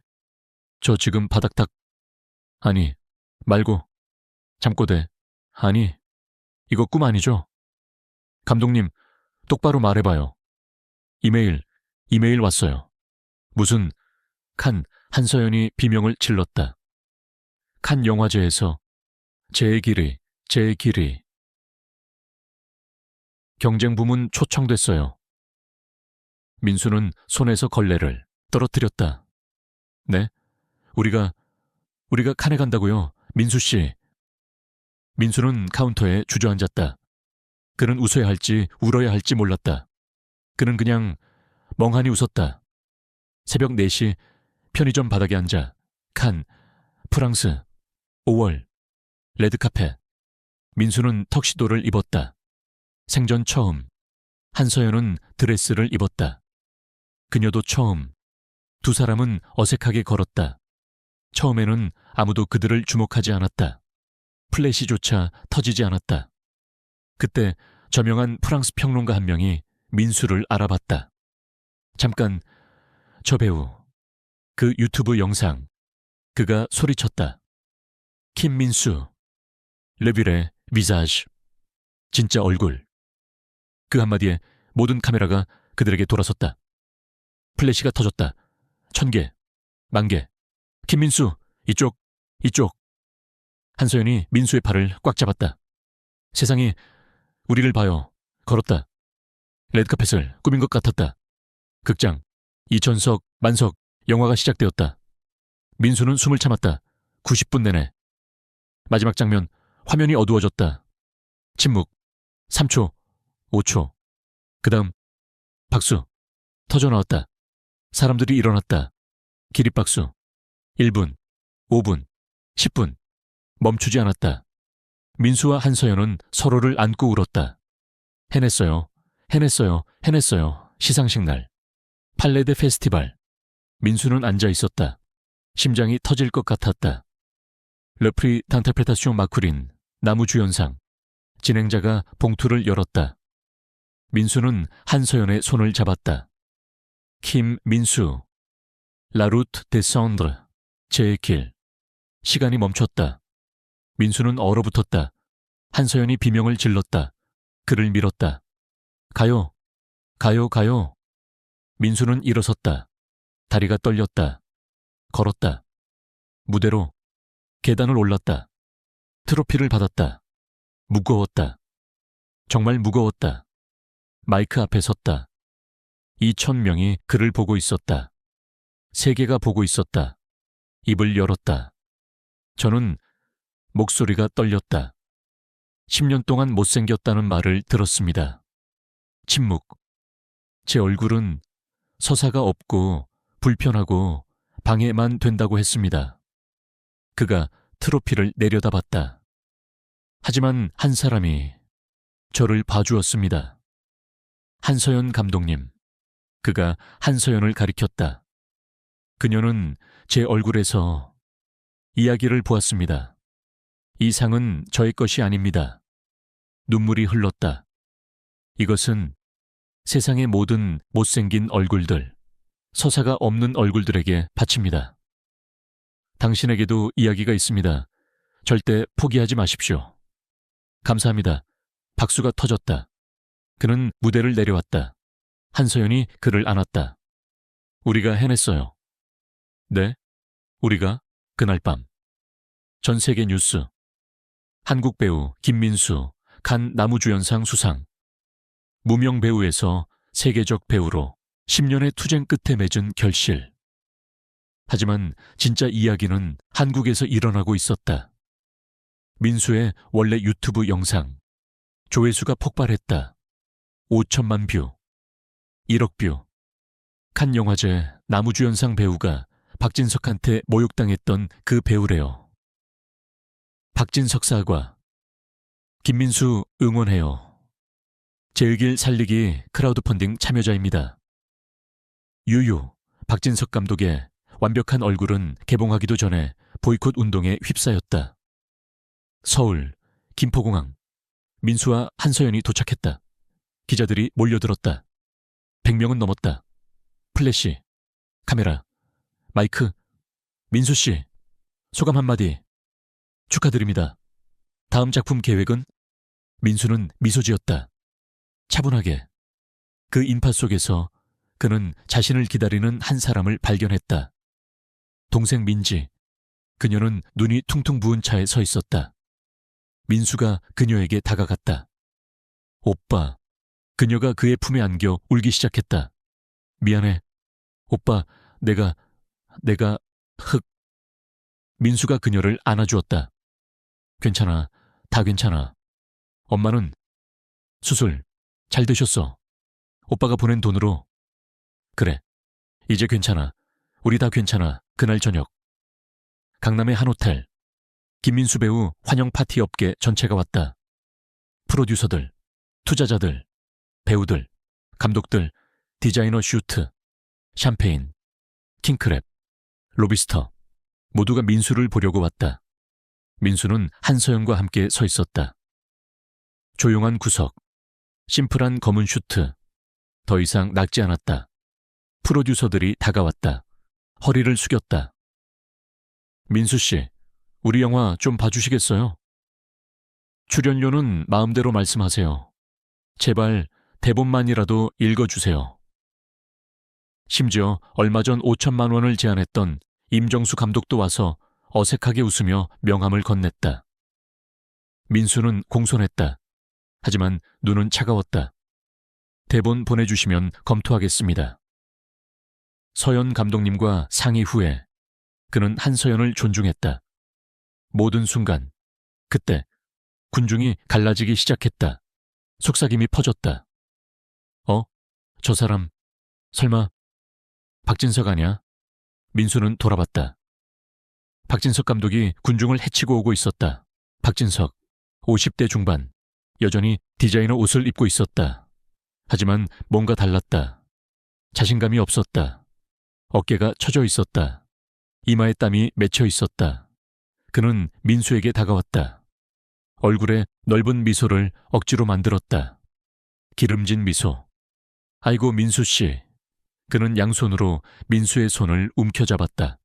[SPEAKER 3] 저 지금 바닥탁... 아니, 말고, 잠꼬대. 아니, 이거 꿈 아니죠? 감독님, 똑바로 말해봐요. 이메일 왔어요. 무슨, 한서연이 비명을 질렀다. 칸 영화제에서 제 길이. 경쟁 부문 초청됐어요. 민수는 손에서 걸레를 떨어뜨렸다. 네? 우리가 칸에 간다고요. 민수 씨. 민수는 카운터에 주저앉았다. 그는 웃어야 할지 울어야 할지 몰랐다. 그는 그냥 멍하니 웃었다. 새벽 4시 편의점 바닥에 앉아 칸, 프랑스, 5월, 레드카펫. 민수는 턱시도를 입었다. 생전 처음. 한서연은 드레스를 입었다. 그녀도 처음. 두 사람은 어색하게 걸었다. 처음에는 아무도 그들을 주목하지 않았다. 플래시조차 터지지 않았다. 그때 저명한 프랑스 평론가 한 명이 민수를 알아봤다. 잠깐, 저 배우, 그 유튜브 영상. 그가 소리쳤다. 김민수, 레뷰레 비자지. 진짜 얼굴. 그 한마디에 모든 카메라가 그들에게 돌아섰다. 플래시가 터졌다. 1000개, 10,000개. 김민수, 이쪽, 이쪽. 한소연이 민수의 팔을 꽉 잡았다. 세상이 우리를 봐요. 걸었다. 레드카펫을 꾸민 것 같았다. 극장, 이천석, 만석, 영화가 시작되었다. 민수는 숨을 참았다. 90분 내내. 마지막 장면, 화면이 어두워졌다. 침묵, 3초, 5초. 그 다음, 박수. 터져나왔다. 사람들이 일어났다. 기립박수. 1분, 5분, 10분. 멈추지 않았다. 민수와 한서연은 서로를 안고 울었다. 해냈어요. 해냈어요. 해냈어요. 시상식 날. 팔레데 페스티벌. 민수는 앉아 있었다. 심장이 터질 것 같았다. 르프리 단테프레타시옹 마쿠린, 나무주연상. 진행자가 봉투를 열었다. 민수는 한서연의 손을 잡았다. 김민수, 라루트 데 선드르, 제 길. 시간이 멈췄다. 민수는 얼어붙었다. 한서연이 비명을 질렀다. 그를 밀었다. 가요, 가요, 가요. 민수는 일어섰다. 다리가 떨렸다. 걸었다. 무대로 계단을 올랐다. 트로피를 받았다. 무거웠다. 정말 무거웠다. 마이크 앞에 섰다. 2,000명이 그를 보고 있었다. 세계가 보고 있었다. 입을 열었다. 저는 목소리가 떨렸다. 10년 동안 못생겼다는 말을 들었습니다. 침묵. 제 얼굴은 서사가 없고 불편하고 방해만 된다고 했습니다. 그가 트로피를 내려다봤다. 하지만 한 사람이 저를 봐주었습니다. 한서연 감독님. 그가 한서연을 가리켰다. 그녀는 제 얼굴에서 이야기를 보았습니다. 이 상은 저의 것이 아닙니다. 눈물이 흘렀다. 이것은 세상의 모든 못생긴 얼굴들, 서사가 없는 얼굴들에게 바칩니다. 당신에게도 이야기가 있습니다. 절대 포기하지 마십시오. 감사합니다. 박수가 터졌다. 그는 무대를 내려왔다. 한서연이 그를 안았다. 우리가 해냈어요. 네? 우리가? 그날 밤. 전 세계 뉴스. 한국 배우 김민수, 칸 나무주연상 수상. 무명 배우에서 세계적 배우로 10년의 투쟁 끝에 맺은 결실. 하지만 진짜 이야기는 한국에서 일어나고 있었다. 민수의 원래 유튜브 영상. 조회수가 폭발했다. 5천만 뷰. 1억 뷰. 칸 영화제 나무주연상 배우가 박진석한테 모욕당했던 그 배우래요. 박진석 사과. 김민수 응원해요. 제의길 살리기 크라우드 펀딩 참여자입니다. 유유. 박진석 감독의 완벽한 얼굴은 개봉하기도 전에 보이콧 운동에 휩싸였다. 서울 김포공항. 민수와 한서연이 도착했다. 기자들이 몰려들었다. 100명은 넘었다. 플래시, 카메라, 마이크. 민수씨, 소감 한마디. 축하드립니다. 다음 작품 계획은? 민수는 미소 지었다. 차분하게. 그 인파 속에서 그는 자신을 기다리는 한 사람을 발견했다. 동생 민지. 그녀는 눈이 퉁퉁 부은 차에 서 있었다. 민수가 그녀에게 다가갔다. 오빠. 그녀가 그의 품에 안겨 울기 시작했다. 미안해. 오빠, 내가 흑. 민수가 그녀를 안아주었다. 괜찮아. 다 괜찮아. 엄마는 수술 잘 되셨어. 오빠가 보낸 돈으로. 그래. 이제 괜찮아. 우리 다 괜찮아. 그날 저녁. 강남의 한 호텔. 김민수 배우 환영 파티 업계 전체가 왔다. 프로듀서들, 투자자들, 배우들, 감독들, 디자이너 슈트, 샴페인, 킹크랩, 로비스터. 모두가 민수를 보려고 왔다. 민수는 한서연과 함께 서 있었다. 조용한 구석, 심플한 검은 슈트. 더 이상 낫지 않았다. 프로듀서들이 다가왔다. 허리를 숙였다. 민수 씨, 우리 영화 좀 봐주시겠어요? 출연료는 마음대로 말씀하세요. 제발 대본만이라도 읽어주세요. 심지어 얼마 전 5천만 원을 제안했던 임정수 감독도 와서 어색하게 웃으며 명함을 건넸다. 민수는 공손했다. 하지만 눈은 차가웠다. 대본 보내주시면 검토하겠습니다. 서연 감독님과 상의 후에 그는 한서연을 존중했다. 모든 순간, 그때 군중이 갈라지기 시작했다. 속삭임이 퍼졌다. 저 사람, 설마 박진석 아냐? 민수는 돌아봤다. 박진석 감독이 군중을 헤치고 오고 있었다. 박진석, 50대 중반, 여전히 디자이너 옷을 입고 있었다. 하지만 뭔가 달랐다. 자신감이 없었다. 어깨가 처져 있었다. 이마에 땀이 맺혀 있었다. 그는 민수에게 다가왔다. 얼굴에 넓은 미소를 억지로 만들었다. 기름진 미소. 아이고 민수 씨. 그는 양손으로 민수의 손을 움켜잡았다.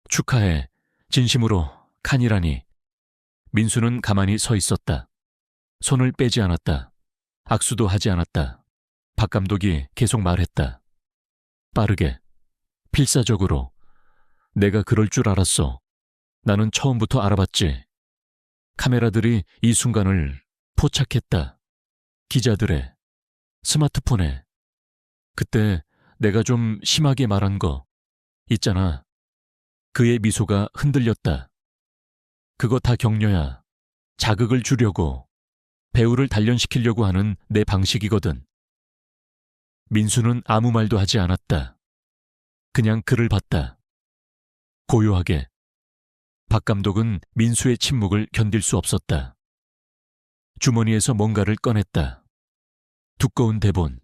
[SPEAKER 3] 축하해. 진심으로 칸이라니. 민수는 가만히 서 있었다. 손을 빼지 않았다. 악수도 하지 않았다. 박 감독이 계속 말했다. 빠르게, 필사적으로. 내가 그럴 줄 알았어. 나는 처음부터 알아봤지. 카메라들이 이 순간을 포착했다. 기자들의 스마트폰에. 그때 내가 좀 심하게 말한 거 있잖아. 그의 미소가 흔들렸다. 그거 다 격려야. 자극을 주려고, 배우를 단련시키려고 하는 내 방식이거든. 민수는 아무 말도 하지 않았다. 그냥 그를 봤다. 고요하게. 박 감독은 민수의 침묵을 견딜 수 없었다. 주머니에서 뭔가를 꺼냈다. 두꺼운 대본.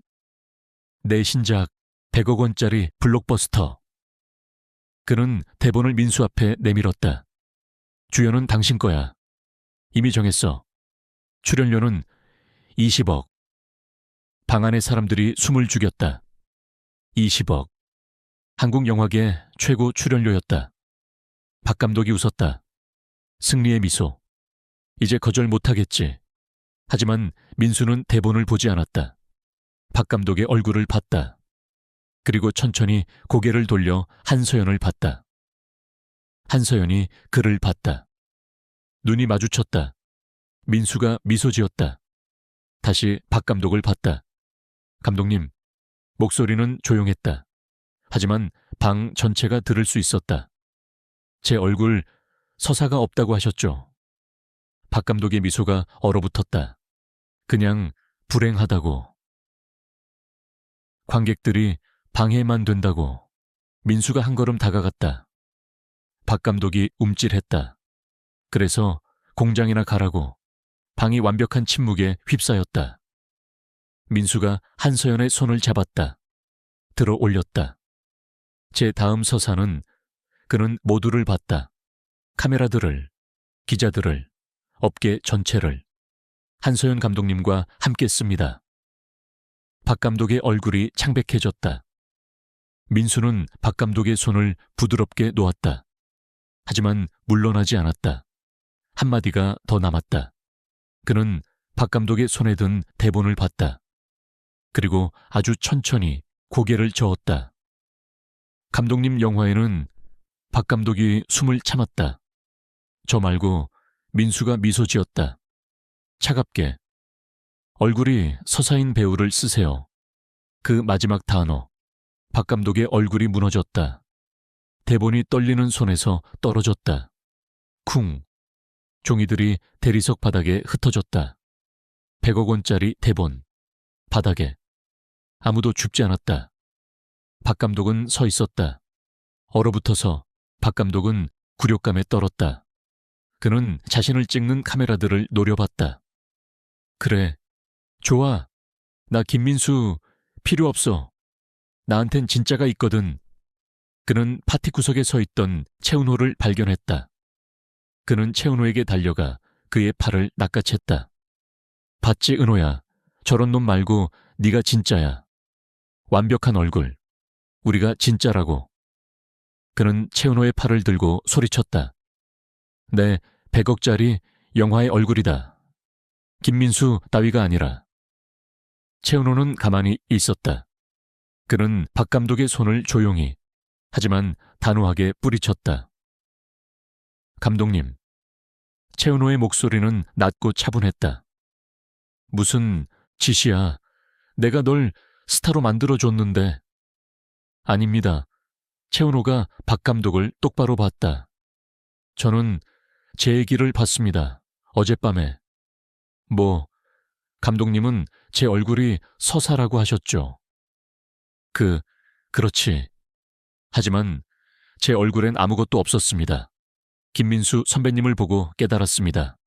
[SPEAKER 3] 내 신작 100억 원짜리 블록버스터. 그는 대본을 민수 앞에 내밀었다. 주연은 당신 거야. 이미 정했어. 출연료는 20억. 방 안의 사람들이 숨을 죽였다. 20억. 한국 영화계 최고 출연료였다. 박 감독이 웃었다. 승리의 미소. 이제 거절 못하겠지. 하지만 민수는 대본을 보지 않았다. 박 감독의 얼굴을 봤다. 그리고 천천히 고개를 돌려 한서연을 봤다. 한서연이 그를 봤다. 눈이 마주쳤다. 민수가 미소 지었다. 다시 박 감독을 봤다. 감독님, 목소리는 조용했다. 하지만 방 전체가 들을 수 있었다. 제 얼굴 서사가 없다고 하셨죠? 박 감독의 미소가 얼어붙었다. 그냥 불행하다고. 관객들이 방해만 된다고. 민수가 한 걸음 다가갔다. 박 감독이 움찔했다. 그래서 공장이나 가라고. 방이 완벽한 침묵에 휩싸였다. 민수가 한서연의 손을 잡았다. 들어 올렸다. 제 다음 서사는 그는 모두를 봤다. 카메라들을, 기자들을, 업계 전체를. 한서연 감독님과 함께 씁니다. 박 감독의 얼굴이 창백해졌다. 민수는 박 감독의 손을 부드럽게 놓았다. 하지만 물러나지 않았다. 한마디가 더 남았다. 그는 박 감독의 손에 든 대본을 봤다. 그리고 아주 천천히 고개를 저었다. 감독님 영화에는 박 감독이 숨을 참았다. 저 말고 민수가 미소 지었다. 차갑게. 얼굴이 서사인 배우를 쓰세요. 그 마지막 단어. 박 감독의 얼굴이 무너졌다. 대본이 떨리는 손에서 떨어졌다. 쿵. 종이들이 대리석 바닥에 흩어졌다. 100억 원짜리 대본. 바닥에. 아무도 죽지 않았다. 박 감독은 서 있었다. 얼어붙어서 박 감독은 굴욕감에 떨었다. 그는 자신을 찍는 카메라들을 노려봤다. 그래, 좋아. 나 김민수 필요 없어. 나한텐 진짜가 있거든. 그는 파티 구석에 서 있던 채은호를 발견했다. 그는 채은호에게 달려가 그의 팔을 낚아챘다. 봤지, 은호야. 저런 놈 말고 네가 진짜야. 완벽한 얼굴. 우리가 진짜라고. 그는 채은호의 팔을 들고 소리쳤다. 내 100억짜리 영화의 얼굴이다. 김민수 따위가 아니라. 채은호는 가만히 있었다. 그는 박 감독의 손을 조용히, 하지만 단호하게 뿌리쳤다. 감독님. 채은호의 목소리는 낮고 차분했다. 무슨 짓이야. 내가 널 스타로 만들어줬는데. 아닙니다. 채은호가 박 감독을 똑바로 봤다. 저는 제 얘기를 봤습니다. 어젯밤에. 감독님은 제 얼굴이 서사라고 하셨죠. 그렇지. 하지만 제 얼굴엔 아무것도 없었습니다. 김민수 선배님을 보고 깨달았습니다.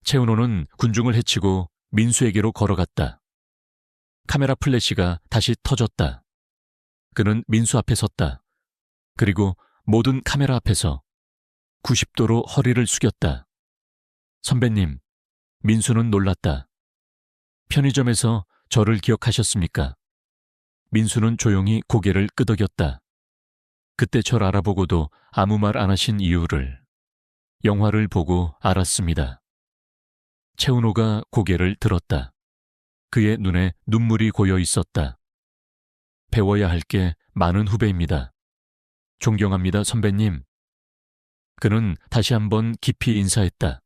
[SPEAKER 3] 채은호는 군중을 헤치고 민수에게로 걸어갔다. 카메라 플래시가 다시 터졌다. 그는 민수 앞에 섰다. 그리고 모든 카메라 앞에서 90도로 허리를 숙였다. 선배님, 민수는 놀랐다. 편의점에서 저를 기억하셨습니까? 민수는 조용히 고개를 끄덕였다. 그때 절 알아보고도 아무 말 안 하신 이유를 영화를 보고 알았습니다. 채은호가 고개를 들었다. 그의 눈에 눈물이 고여 있었다. 배워야 할 게 많은 후배입니다. 존경합니다, 선배님. 그는 다시 한번 깊이 인사했다.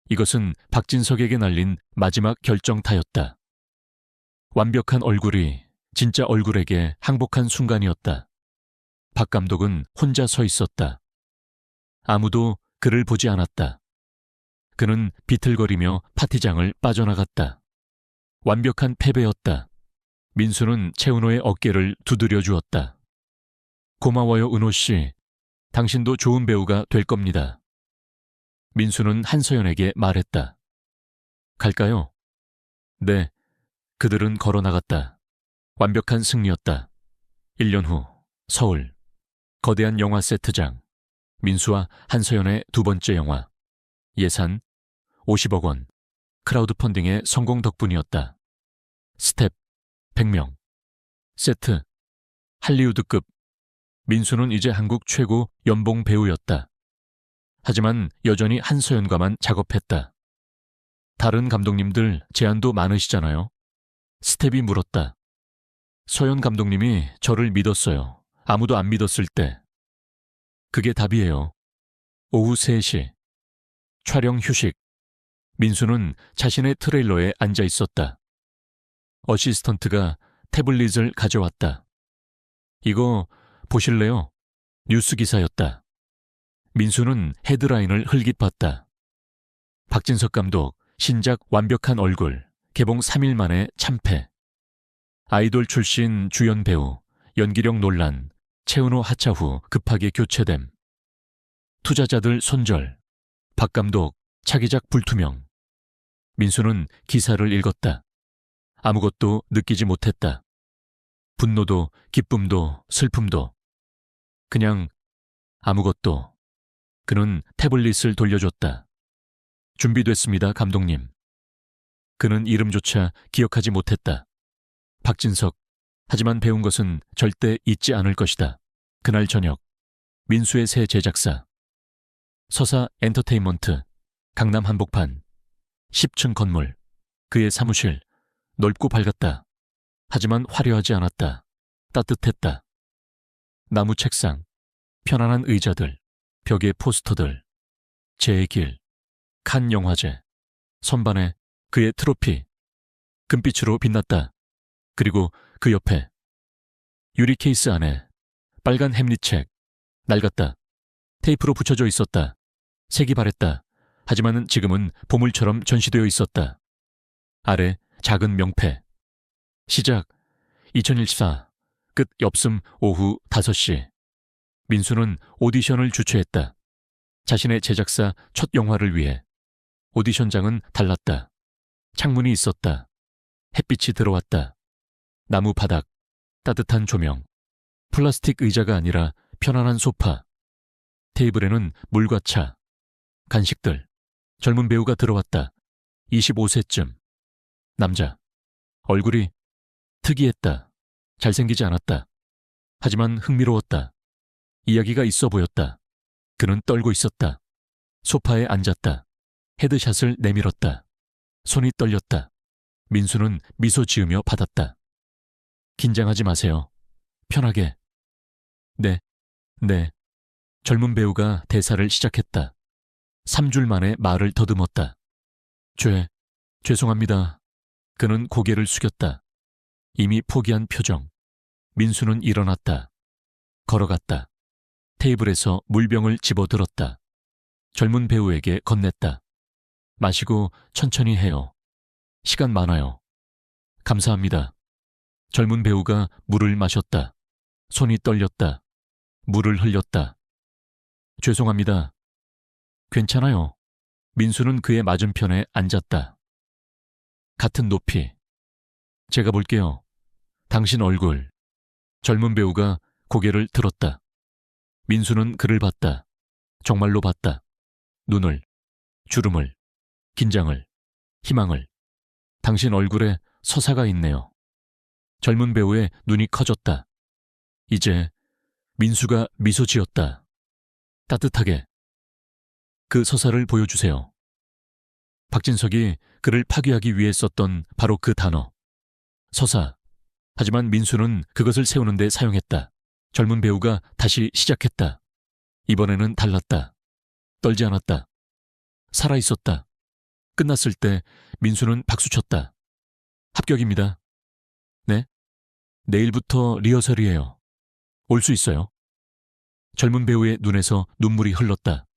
[SPEAKER 3] 이것은 박진석에게 날린 마지막 결정타였다. 완벽한 얼굴이 진짜 얼굴에게 항복한 순간이었다. 박 감독은 혼자 서 있었다. 아무도 그를 보지 않았다. 그는 비틀거리며 파티장을 빠져나갔다. 완벽한 패배였다. 민수는 채은호의 어깨를 두드려 주었다. 고마워요, 은호 씨. 당신도 좋은 배우가 될 겁니다. 민수는 한서연에게 말했다. 갈까요? 네. 그들은 걸어 나갔다. 완벽한 승리였다. 1년 후 서울. 거대한 영화 세트장. 민수와 한서연의 두 번째 영화. 예산 50억 원. 크라우드 펀딩의 성공 덕분이었다. 스텝 100명. 세트 할리우드급. 민수는 이제 한국 최고 연봉 배우였다. 하지만 여전히 한서연과만 작업했다. 다른 감독님들 제안도 많으시잖아요. 스텝이 물었다. 서연 감독님이 저를 믿었어요. 아무도 안 믿었을 때. 그게 답이에요. 오후 3시. 촬영 휴식. 민수는 자신의 트레일러에 앉아 있었다. 어시스턴트가 태블릿을 가져왔다. 이거 보실래요? 뉴스 기사였다. 민수는 헤드라인을 흘깃 봤다. 박진석 감독 신작 완벽한 얼굴 개봉 3일 만에 참패. 아이돌 출신 주연 배우 연기력 논란. 채은호 하차 후 급하게 교체됨. 투자자들 손절. 박 감독 차기작 불투명. 민수는 기사를 읽었다. 아무것도 느끼지 못했다. 분노도 기쁨도 슬픔도. 그냥 아무것도. 그는 태블릿을 돌려줬다. 준비됐습니다, 감독님. 그는 이름조차 기억하지 못했다. 박진석. 하지만 배운 것은 절대 잊지 않을 것이다. 그날 저녁. 민수의 새 제작사. 서사 엔터테인먼트. 강남 한복판. 10층 건물. 그의 사무실. 넓고 밝았다. 하지만 화려하지 않았다. 따뜻했다. 나무 책상. 편안한 의자들. 벽에 포스터들. 제 길. 칸 영화제. 선반에 그의 트로피. 금빛으로 빛났다. 그리고 그 옆에 유리 케이스 안에 빨간 햄릿책. 낡았다. 테이프로 붙여져 있었다. 색이 바랬다. 하지만 지금은 보물처럼 전시되어 있었다. 아래 작은 명패. 시작 2014 끝 엽슴 오후 5시. 민수는 오디션을 주최했다. 자신의 제작사 첫 영화를 위해. 오디션장은 달랐다. 창문이 있었다. 햇빛이 들어왔다. 나무 바닥, 따뜻한 조명, 플라스틱 의자가 아니라 편안한 소파. 테이블에는 물과 차, 간식들. 젊은 배우가 들어왔다. 25세쯤. 남자. 얼굴이 특이했다. 잘생기지 않았다. 하지만 흥미로웠다. 이야기가 있어 보였다. 그는 떨고 있었다. 소파에 앉았다. 헤드샷을 내밀었다. 손이 떨렸다. 민수는 미소 지으며 받았다. 긴장하지 마세요. 편하게. 네. 젊은 배우가 대사를 시작했다. 3줄 만에 말을 더듬었다. 죄송합니다. 그는 고개를 숙였다. 이미 포기한 표정. 민수는 일어났다. 걸어갔다. 테이블에서 물병을 집어들었다. 젊은 배우에게 건넸다. 마시고 천천히 해요. 시간 많아요. 감사합니다. 젊은 배우가 물을 마셨다. 손이 떨렸다. 물을 흘렸다. 죄송합니다. 괜찮아요. 민수는 그의 맞은편에 앉았다. 같은 높이. 제가 볼게요. 당신 얼굴. 젊은 배우가 고개를 들었다. 민수는 그를 봤다. 정말로 봤다. 눈을, 주름을, 긴장을, 희망을. 당신 얼굴에 서사가 있네요. 젊은 배우의 눈이 커졌다. 이제 민수가 미소 지었다. 따뜻하게. 그 서사를 보여주세요. 박진석이 그를 파괴하기 위해 썼던 바로 그 단어. 서사. 하지만 민수는 그것을 세우는데 사용했다. 젊은 배우가 다시 시작했다. 이번에는 달랐다. 떨지 않았다. 살아있었다. 끝났을 때 민수는 박수쳤다. 합격입니다. 네? 내일부터 리허설이에요. 올 수 있어요? 젊은 배우의 눈에서 눈물이 흘렀다.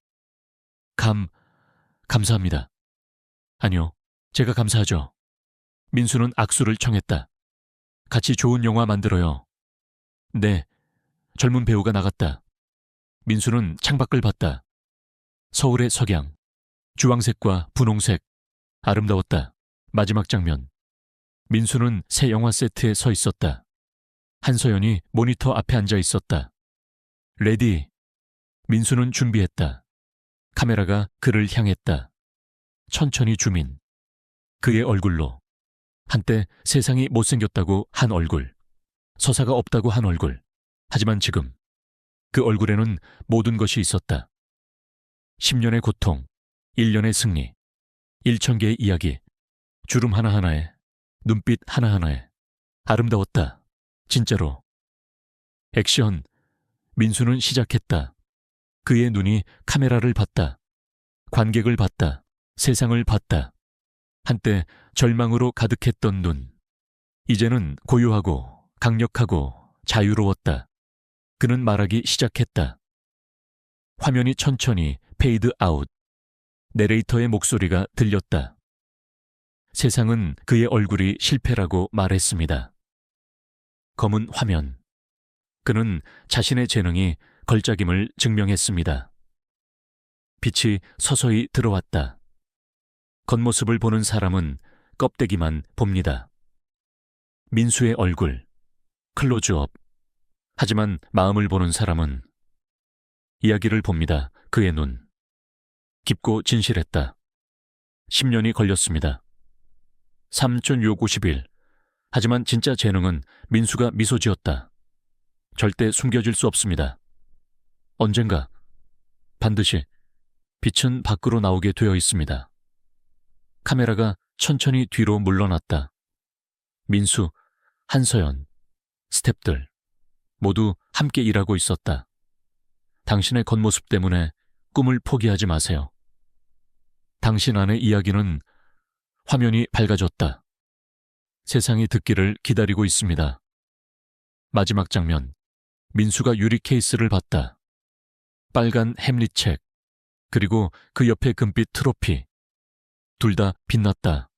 [SPEAKER 3] 감사합니다. 아니요, 제가 감사하죠. 민수는 악수를 청했다. 같이 좋은 영화 만들어요. 네. 젊은 배우가 나갔다. 민수는 창밖을 봤다. 서울의 석양. 주황색과 분홍색. 아름다웠다. 마지막 장면. 민수는 새 영화 세트에 서 있었다. 한서연이 모니터 앞에 앉아 있었다. 레디. 민수는 준비했다. 카메라가 그를 향했다. 천천히 줌인. 그의 얼굴로. 한때 세상이 못생겼다고 한 얼굴. 서사가 없다고 한 얼굴. 하지만 지금 그 얼굴에는 모든 것이 있었다. 10년의 고통, 1년의 승리, 1000개의 이야기, 주름 하나하나에, 눈빛 하나하나에. 아름다웠다. 진짜로. 액션. 민수는 시작했다. 그의 눈이 카메라를 봤다. 관객을 봤다. 세상을 봤다. 한때 절망으로 가득했던 눈. 이제는 고요하고 강력하고 자유로웠다. 그는 말하기 시작했다. 화면이 천천히 페이드 아웃. 내레이터의 목소리가 들렸다. 세상은 그의 얼굴이 실패라고 말했습니다. 검은 화면. 그는 자신의 재능이 걸작임을 증명했습니다. 빛이 서서히 들어왔다. 겉모습을 보는 사람은 껍데기만 봅니다. 민수의 얼굴, 클로즈업. 하지만 마음을 보는 사람은 이야기를 봅니다. 그의 눈. 깊고 진실했다. 10년이 걸렸습니다. 3.651. 하지만 진짜 재능은 민수가 미소 지었다. 절대 숨겨질 수 없습니다. 언젠가 반드시 빛은 밖으로 나오게 되어 있습니다. 카메라가 천천히 뒤로 물러났다. 민수, 한서연, 스태프들 모두 함께 일하고 있었다. 당신의 겉모습 때문에 꿈을 포기하지 마세요. 당신 안의 이야기는 화면이 밝아졌다. 세상이 듣기를 기다리고 있습니다. 마지막 장면. 민수가 유리 케이스를 봤다. 빨간 햄릿책. 그리고 그 옆에 금빛 트로피. 둘 다 빛났다.